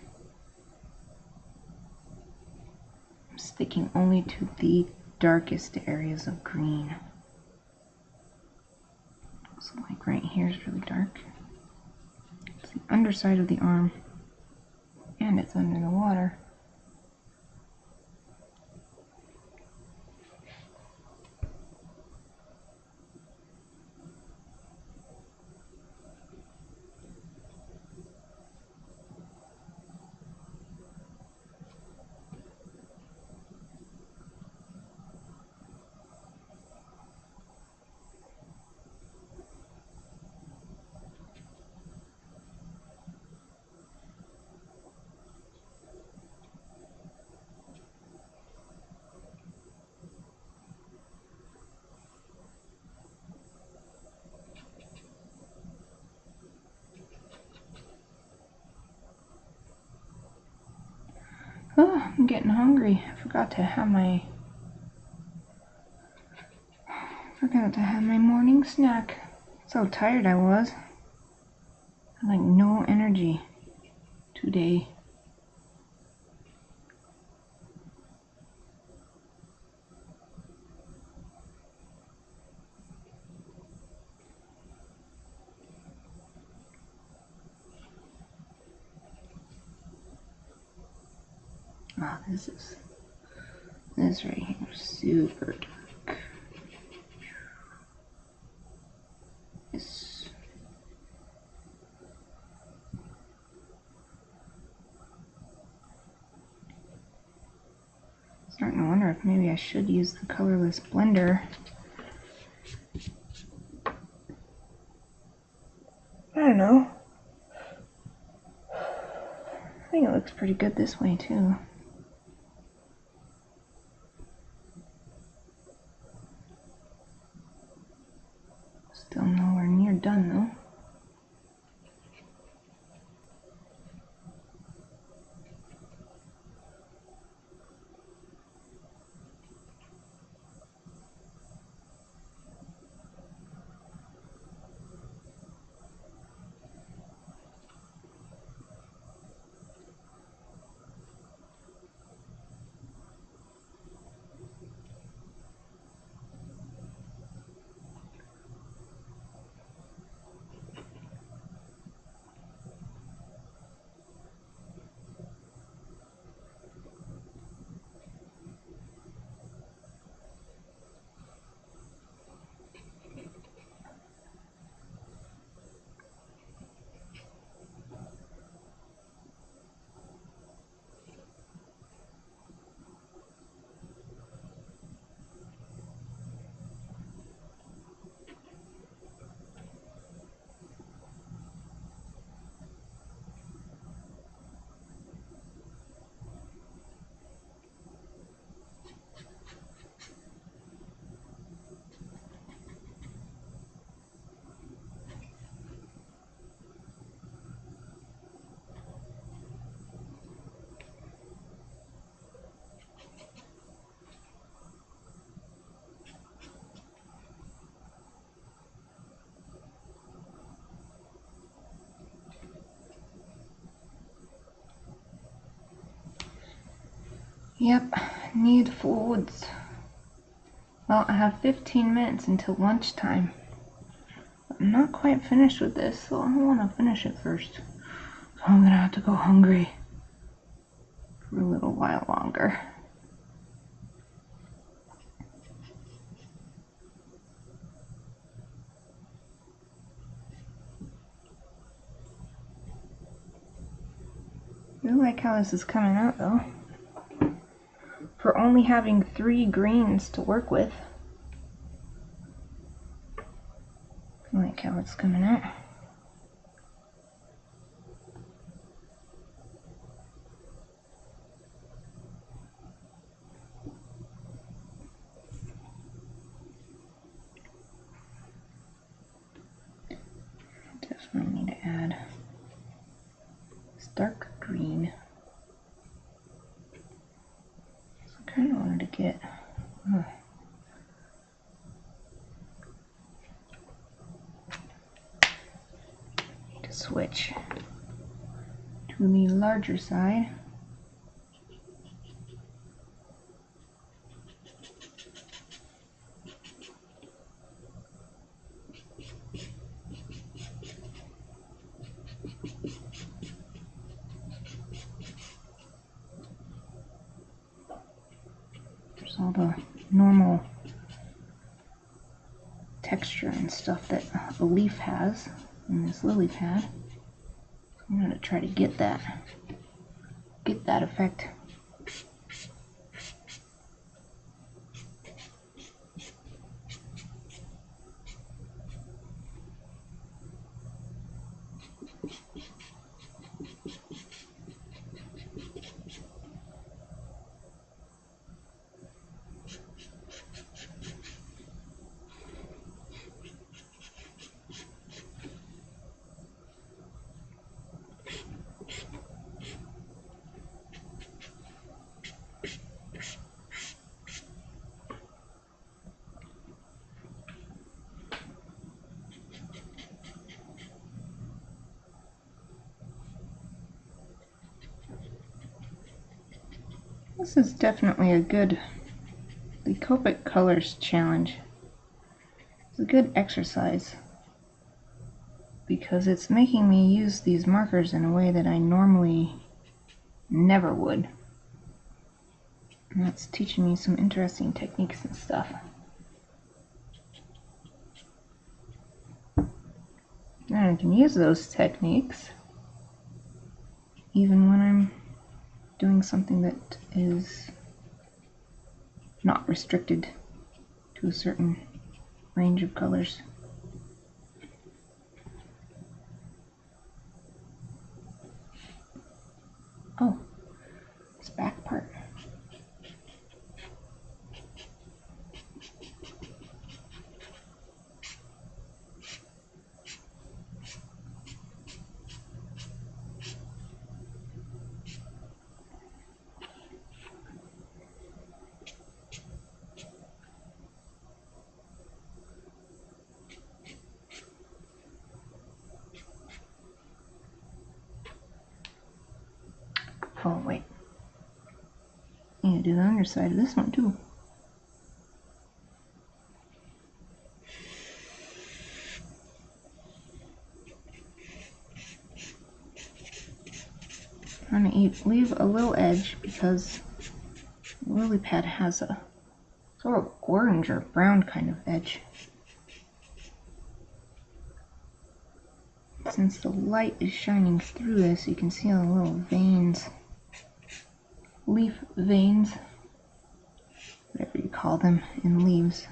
I'm sticking only to the darkest areas of green. So like right here is really dark. It's the underside of the arm, and it's under the water. Oh, I'm getting hungry. I forgot to have my morning snack. So tired I was. I had like no energy today. Oh, this right here is super dark. It's starting to wonder if maybe I should use the colorless blender. I don't know. I think it looks pretty good this way too. Still nowhere near done though. Yep, need foods. Well, I have 15 minutes until lunchtime. I'm not quite finished with this, so I want to finish it first. So I'm gonna have to go hungry for a little while longer. I really like how this is coming out though. For only having 3 greens to work with. I like how it's coming out. Definitely need to add this dark green. So I kind of wanted to get need to switch to the larger side. All the normal texture and stuff that a leaf has in this lily pad. So I'm going to try to get that effect. This is definitely the Copic Colors challenge. It's a good exercise because it's making me use these markers in a way that I normally never would. And that's teaching me some interesting techniques and stuff. And I can use those techniques even when I'm doing something that is not restricted to a certain range of colors. Oh, this back part. Oh, wait. I need to do the underside of this one, too. I'm going to leave a little edge because the lily pad has a sort of orange or brown kind of edge. Since the light is shining through this, you can see all the little veins. Leaf veins, whatever you call them in leaves.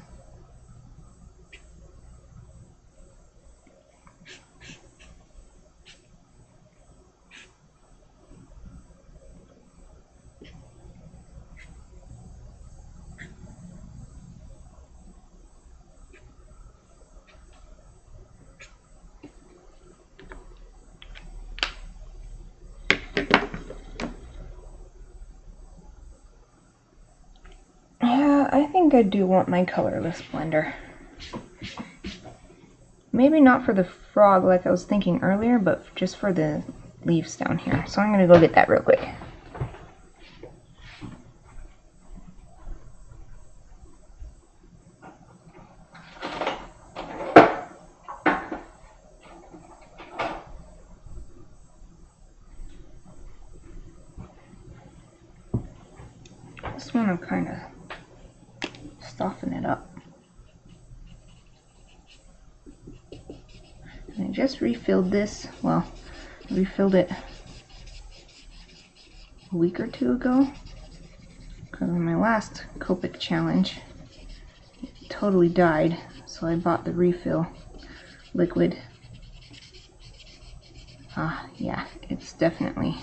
I think I do want my colorless blender. Maybe not for the frog like I was thinking earlier, but just for the leaves down here. So I'm going to go get that real quick. just want to kind of soften it up. And I just refilled this, well, I refilled it a week or two ago, because on my last Copic challenge, it totally died, so I bought the refill liquid. Yeah, it's definitely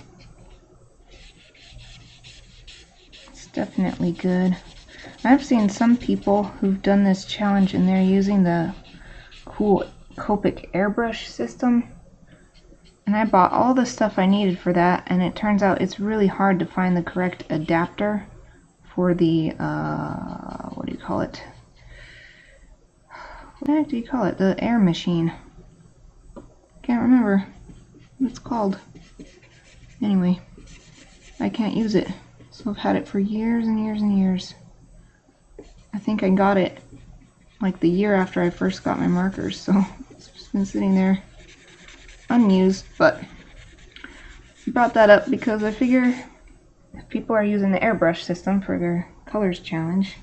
good. I've seen some people who've done this challenge and they're using the cool Copic airbrush system, and I bought all the stuff I needed for that, and it turns out it's really hard to find the correct adapter for the what do you call it? What the heck do you call it? The air machine. Can't remember what it's called. Anyway, I can't use it. So I've had it for years and years and years. I think I got it like the year after I first got my markers, so it's just been sitting there unused, but I brought that up because I figure if people are using the airbrush system for their colors challenge,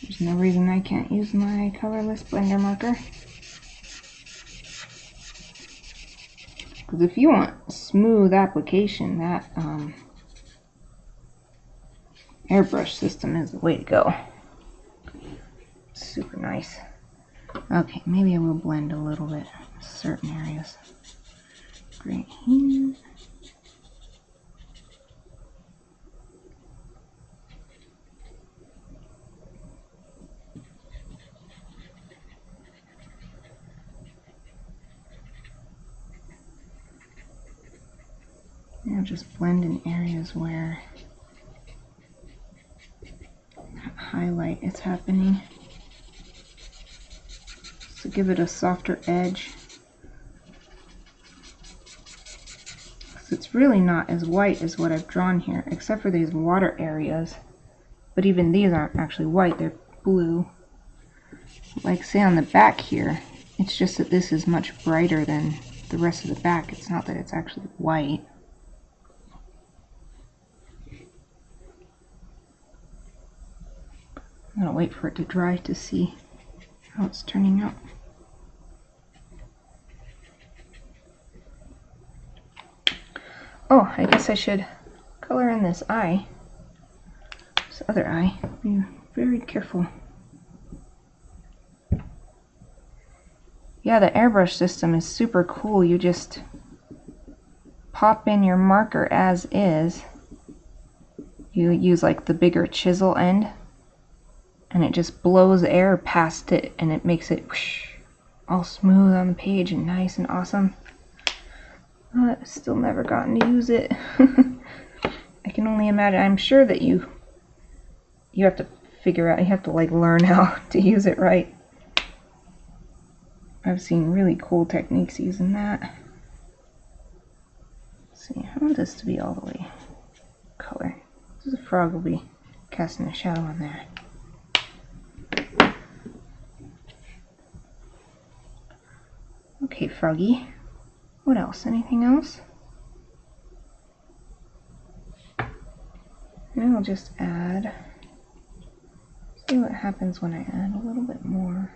there's no reason I can't use my colorless blender marker. Because if you want smooth application, that airbrush system is the way to go. Super nice. Okay, maybe I will blend a little bit in certain areas. Right here. I'll just blend in areas where highlight is happening, to give it a softer edge. It's really not as white as what I've drawn here, except for these water areas. But even these aren't actually white, they're blue. Like say on the back here, it's just that this is much brighter than the rest of the back. It's not that it's actually white. I'm gonna wait for it to dry to see how it's turning out. Oh, I guess I should color in this eye. This other eye. Be very careful. Yeah, the airbrush system is super cool. You just pop in your marker as is. You use like the bigger chisel end, and it just blows air past it, and it makes it whoosh, all smooth on the page and nice and awesome. I've still never gotten to use it. I can only imagine. I'm sure that you have to figure out, you have to like learn how to use it right. I've seen really cool techniques using that. Let's see, I want this to be all the way color. The frog will be casting a shadow on there. Okay, Froggy. What else? Anything else? And I'll just add. See what happens when I add a little bit more.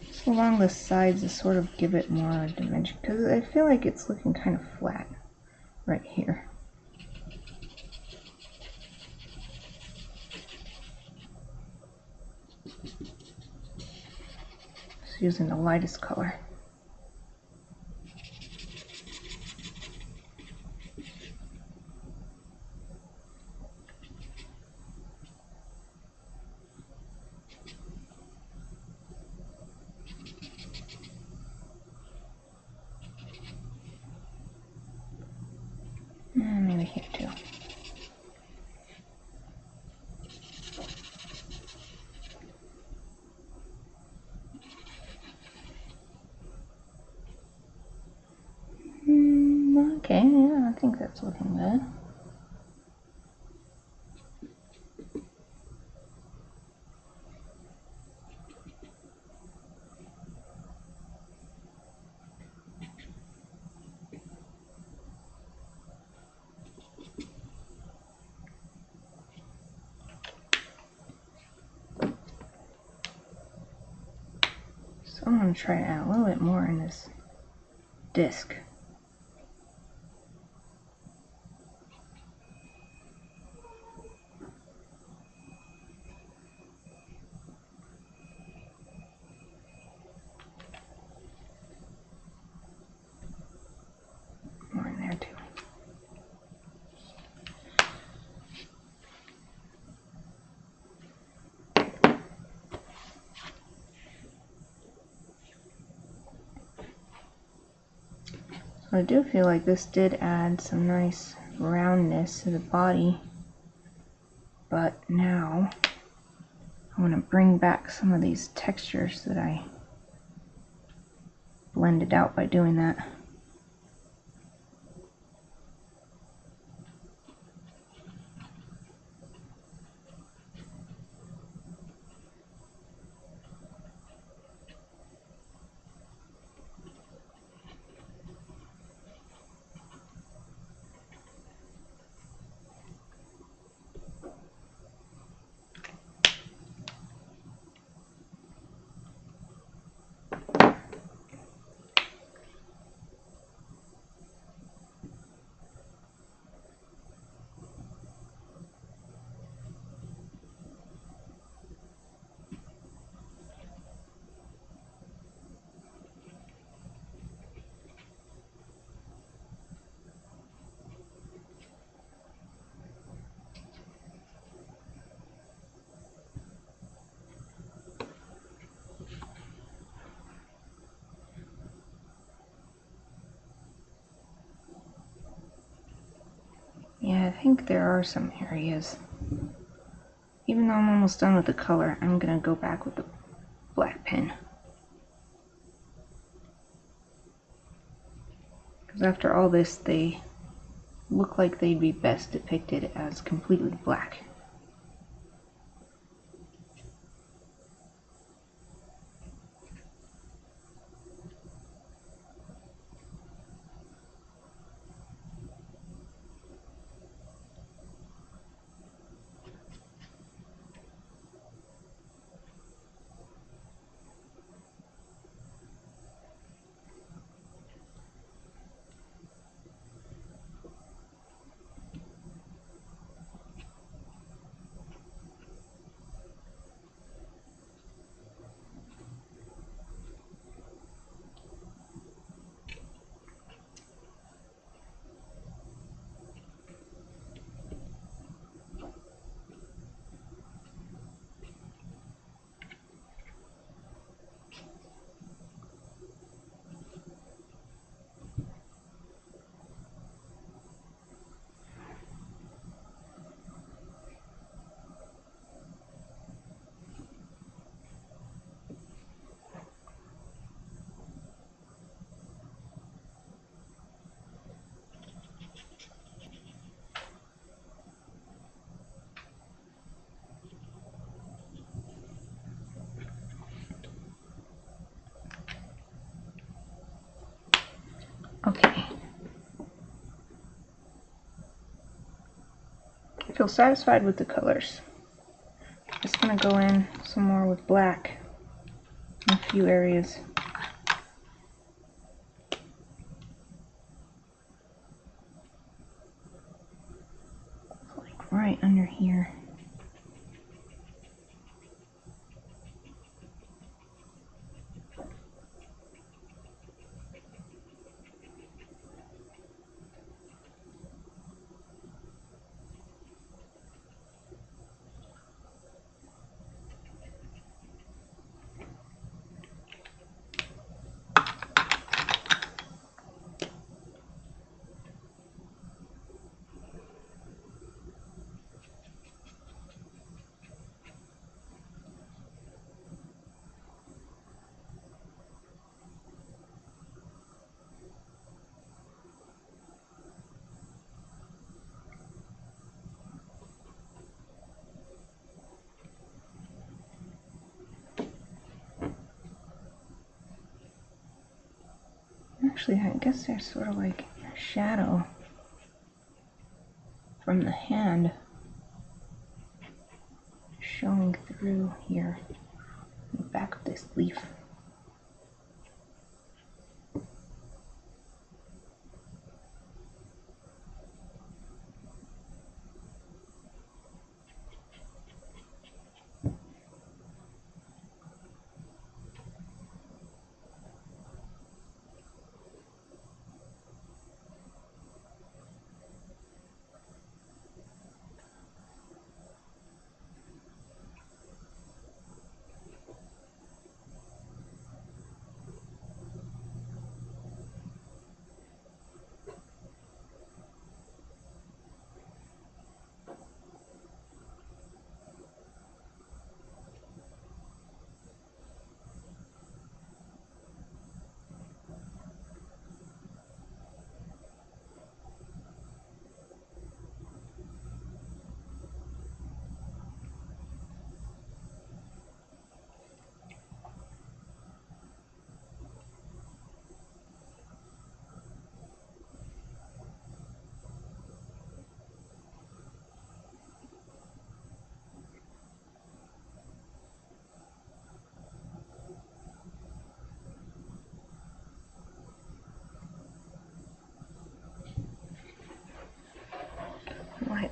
Just along the sides to sort of give it more dimension, because I feel like it's looking kind of flat right here. Just using the lightest color. And maybe here too. Okay, yeah, I think that's looking good. So I'm going to try to add a little bit more in this disc. More in there too. I do feel like this did add some nice roundness to the body, but now I want to bring back some of these textures that I blended out by doing that. Yeah, I think there are some areas. Even though I'm almost done with the color, I'm gonna go back with the black pen. Because after all this, they look like they'd be best depicted as completely black. Okay. I feel satisfied with the colors. Just gonna go in some more with black in a few areas. Like right under here. Actually, I guess there's sort of like a shadow from the hand showing through here in the back of this leaf.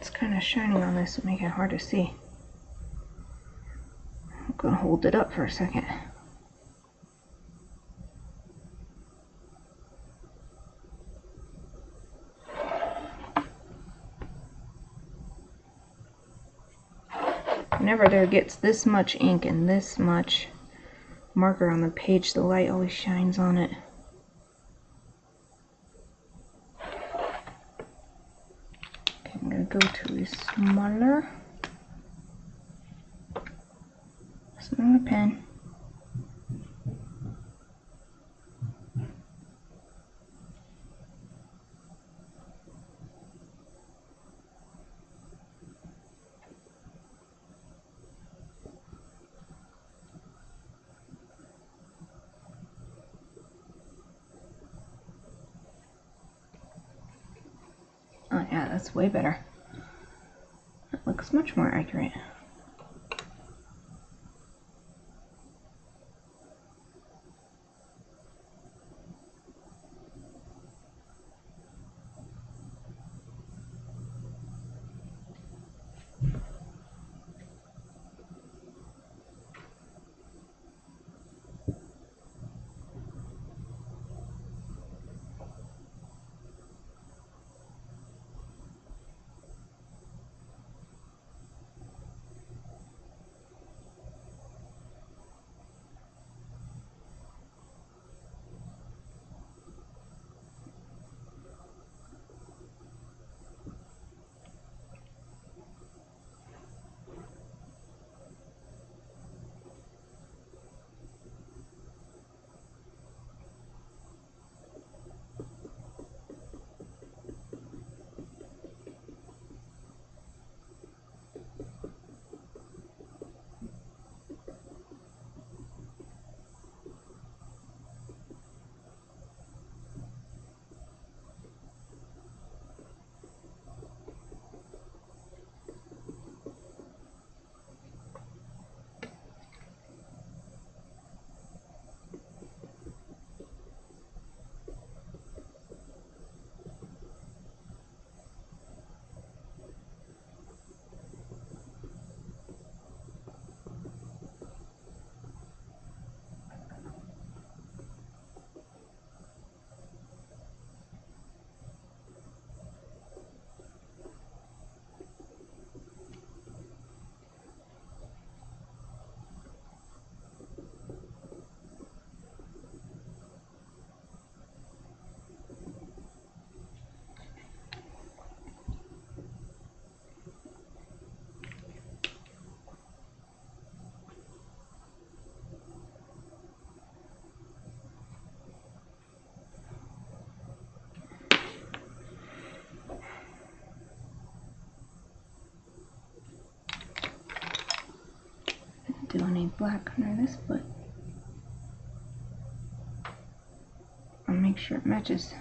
light's kind of shining on this and making it hard to see. I'm gonna hold it up for a second. Whenever there gets this much ink and this much marker on the page, the light always shines on it. Okay, I'm going to go to a smaller pen. Oh yeah, that's way better. That looks much more accurate. Do any black under this, but I'll make sure it matches.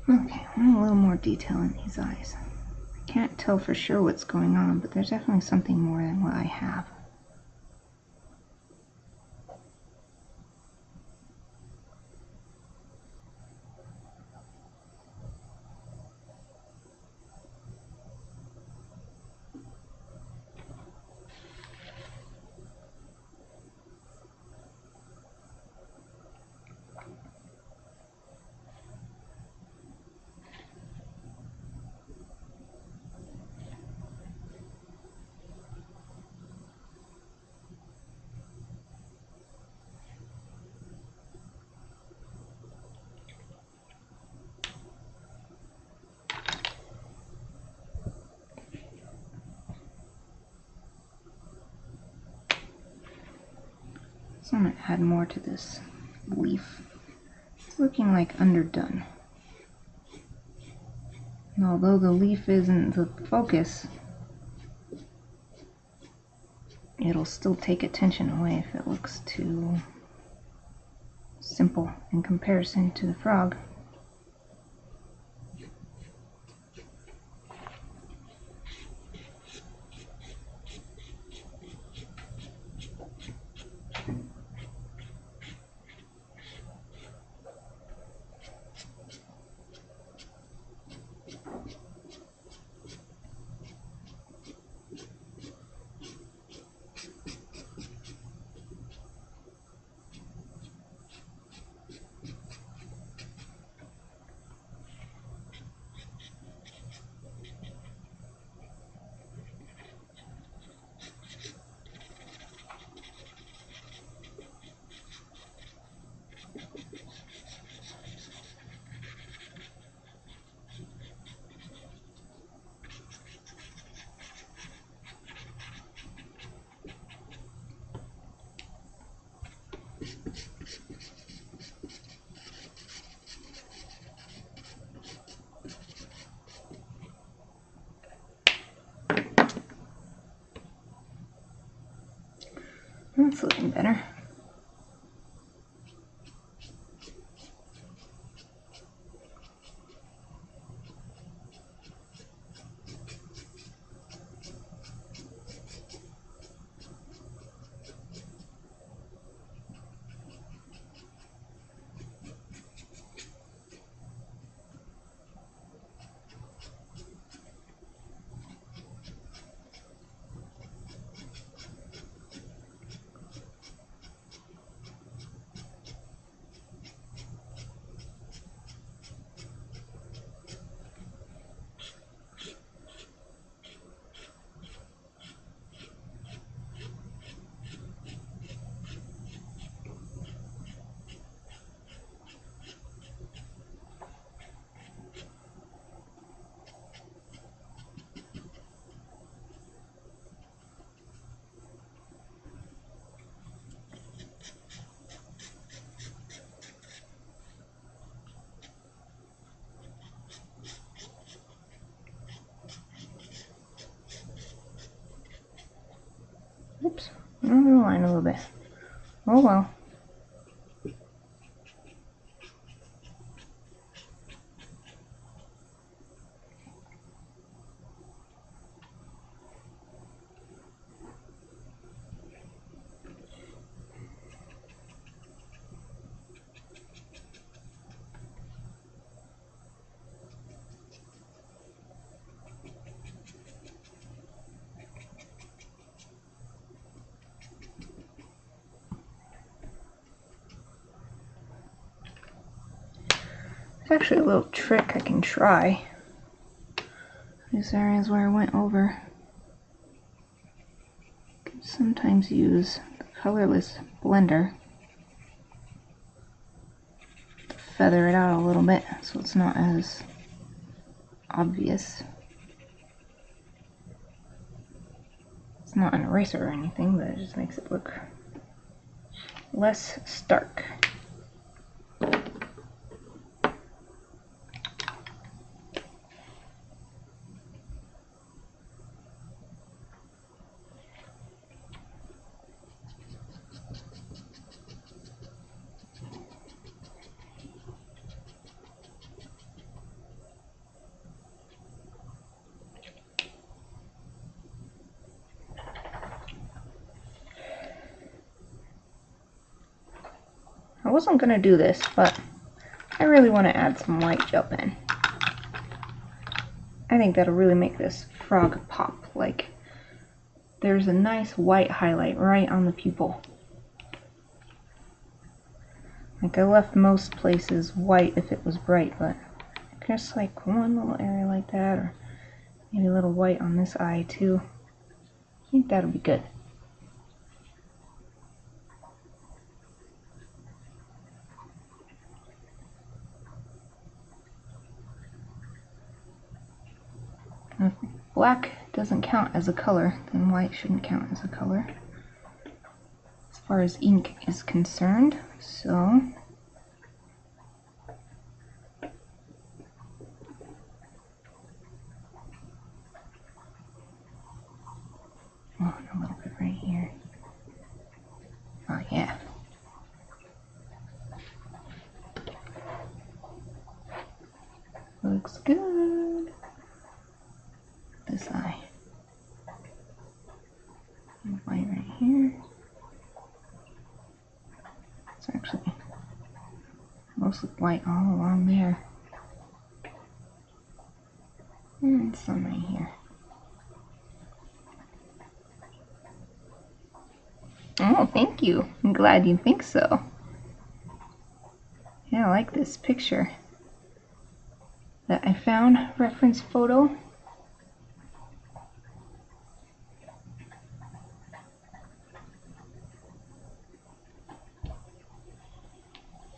Okay, I want a little more detail in these eyes. I can't tell for sure what's going on, but there's definitely something more than what I have. So I'm going to add more to this leaf. It's looking like underdone. And although the leaf isn't the focus, it'll still take attention away if it looks too simple in comparison to the frog. That's looking better. Oops, over the line a little bit. Oh well. There's actually a little trick I can try. These areas where I went over. I can sometimes use the colorless blender to feather it out a little bit so it's not as obvious. It's not an eraser or anything, but it just makes it look less stark. I wasn't going to do this, but I really want to add some white gel pen. I think that'll really make this frog pop. Like, there's a nice white highlight right on the pupil. Like, I left most places white if it was bright, but just like one little area like that, or maybe a little white on this eye too. I think that'll be good. If black doesn't count as a color, then white shouldn't count as a color. Let's far as ink is concerned. So oh, and a little bit right here. Oh yeah. Looks good. This eye. White right here. It's actually mostly white all along there. And some right here. Oh, thank you. I'm glad you think so. Yeah, I like this picture that I found. Reference photo.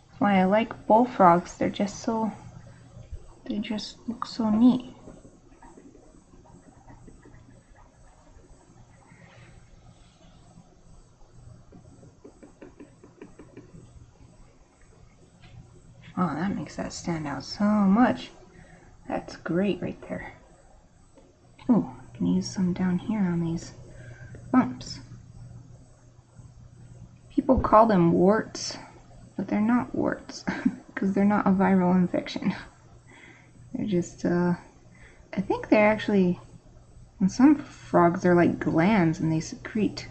That's why I like bullfrogs. They just look so neat. Oh, that makes that stand out so much. That's great right there. Oh, I can use some down here on these bumps. People call them warts, but they're not warts because they're not a viral infection. They're just, I think they're actually, in some frogs, they're like glands and they secrete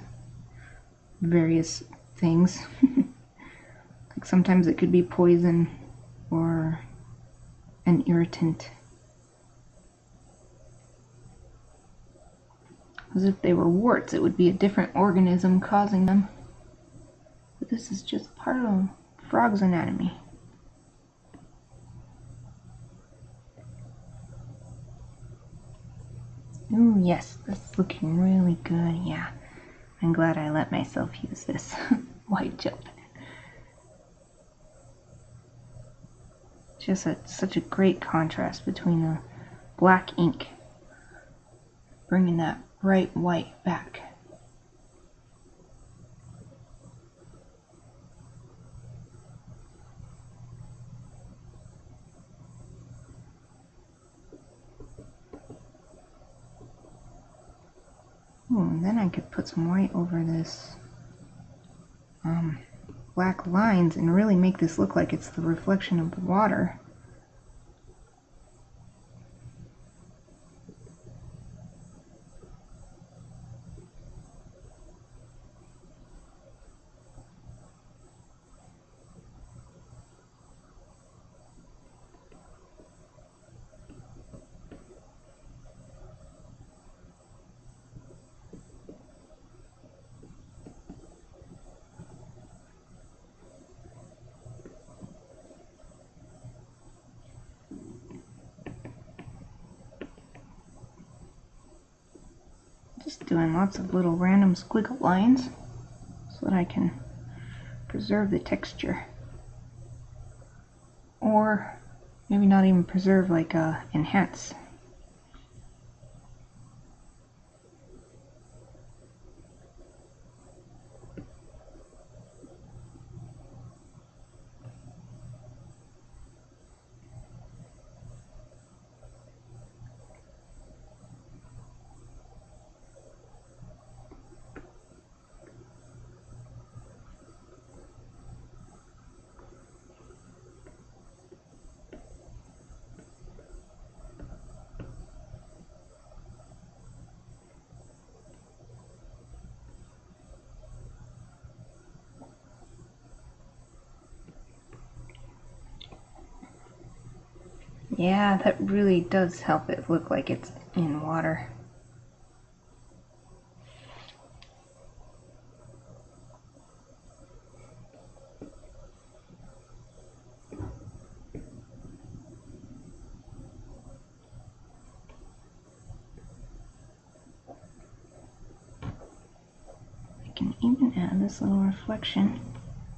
various things. Like sometimes it could be poison or an irritant. As if they were warts, it would be a different organism causing them. But this is just part of a frog's anatomy. Ooh, yes, this is looking really good. Yeah, I'm glad I let myself use this white gel pen. Just such a great contrast between the black ink, bringing that bright white back. Ooh, and then I could put some white over this black lines and really make this look like it's the reflection of the water. Just doing lots of little random squiggle lines so that I can preserve the texture. Or maybe not even preserve, like enhance. Yeah, that really does help it look like it's in water. I can even add this little reflection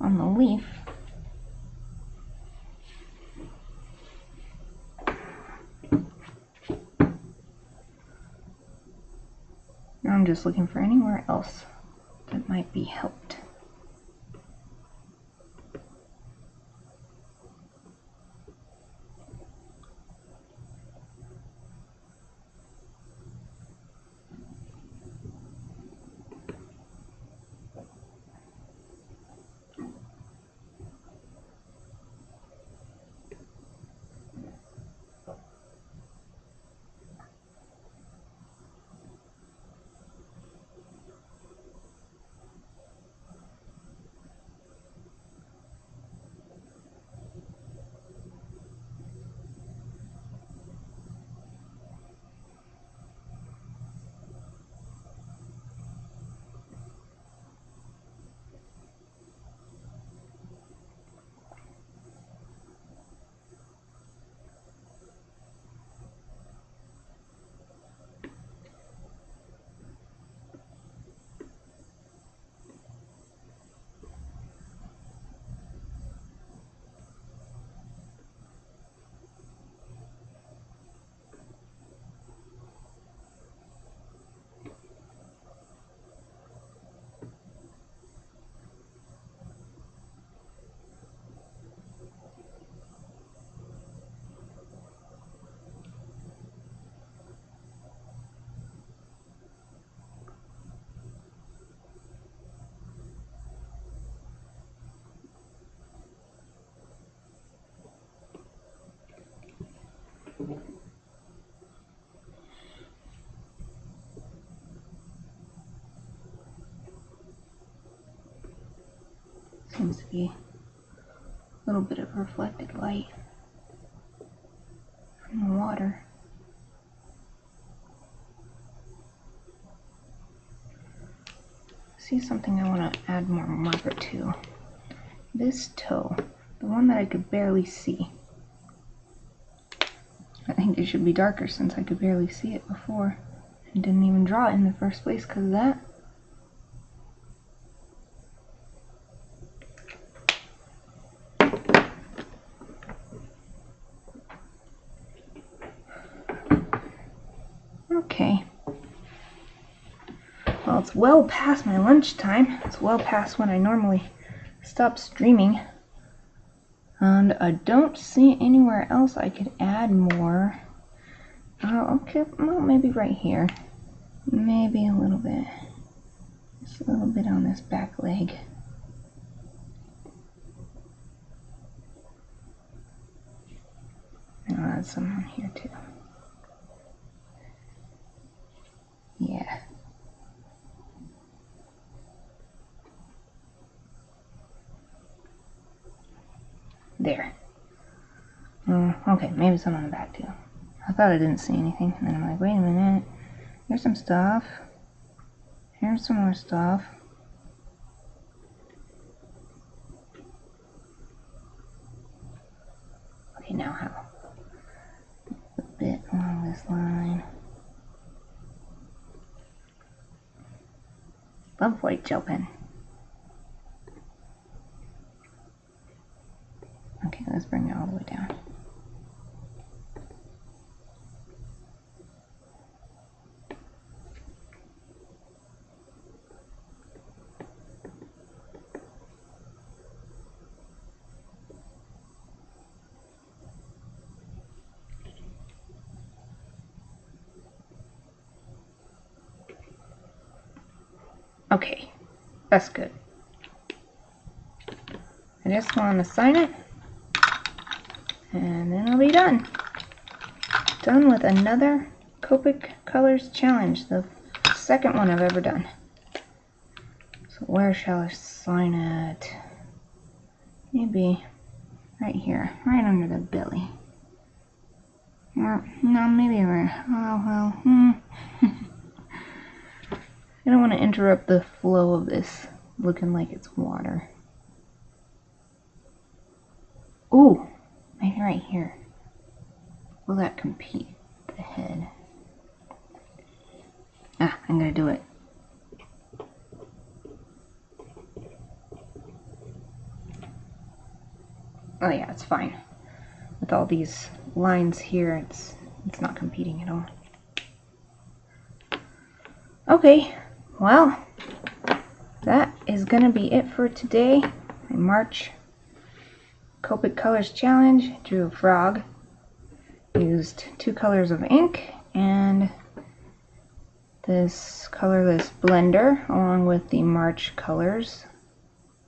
on the leaf. Now I'm just looking for anywhere else that might be helped. Seems to be a little bit of reflected light from the water. See something I want to add more marker to. This toe, the one that I could barely see. I think it should be darker since I could barely see it before. I didn't even draw it in the first place because of that. Okay. Well, it's well past my lunchtime. It's well past when I normally stop streaming. And I don't see anywhere else I could add more. Okay, well, maybe right here. Maybe a little bit. Just a little bit on this back leg. I'll add some on here too. Yeah. There. Okay, maybe some on the back too. I thought I didn't see anything, and then I'm like, wait a minute. Here's some stuff. Here's some more stuff. Okay, now how? A bit along this line. Love white gel pen. Okay, let's bring it all the way down. Okay, that's good. I just want to sign it, and then I'll be done. Done with another Copic Colors challenge, the second one I've ever done. So where shall I sign it? Maybe right here, right under the belly. Or, no, maybe right. Oh, well, I don't want to interrupt the flow of this looking like it's water. Ooh, maybe right here. Will that compete with the head? Ah, I'm gonna do it. Oh yeah, it's fine. With all these lines here, it's not competing at all. Okay, well, that is gonna be it for today. My March Copic Colors challenge. Drew a frog. Used 2 colors of ink and this colorless blender along with the March colors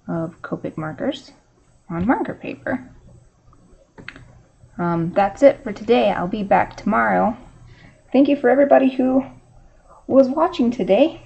of Copic markers on marker paper. That's it for today. I'll be back tomorrow. Thank you for everybody who was watching today.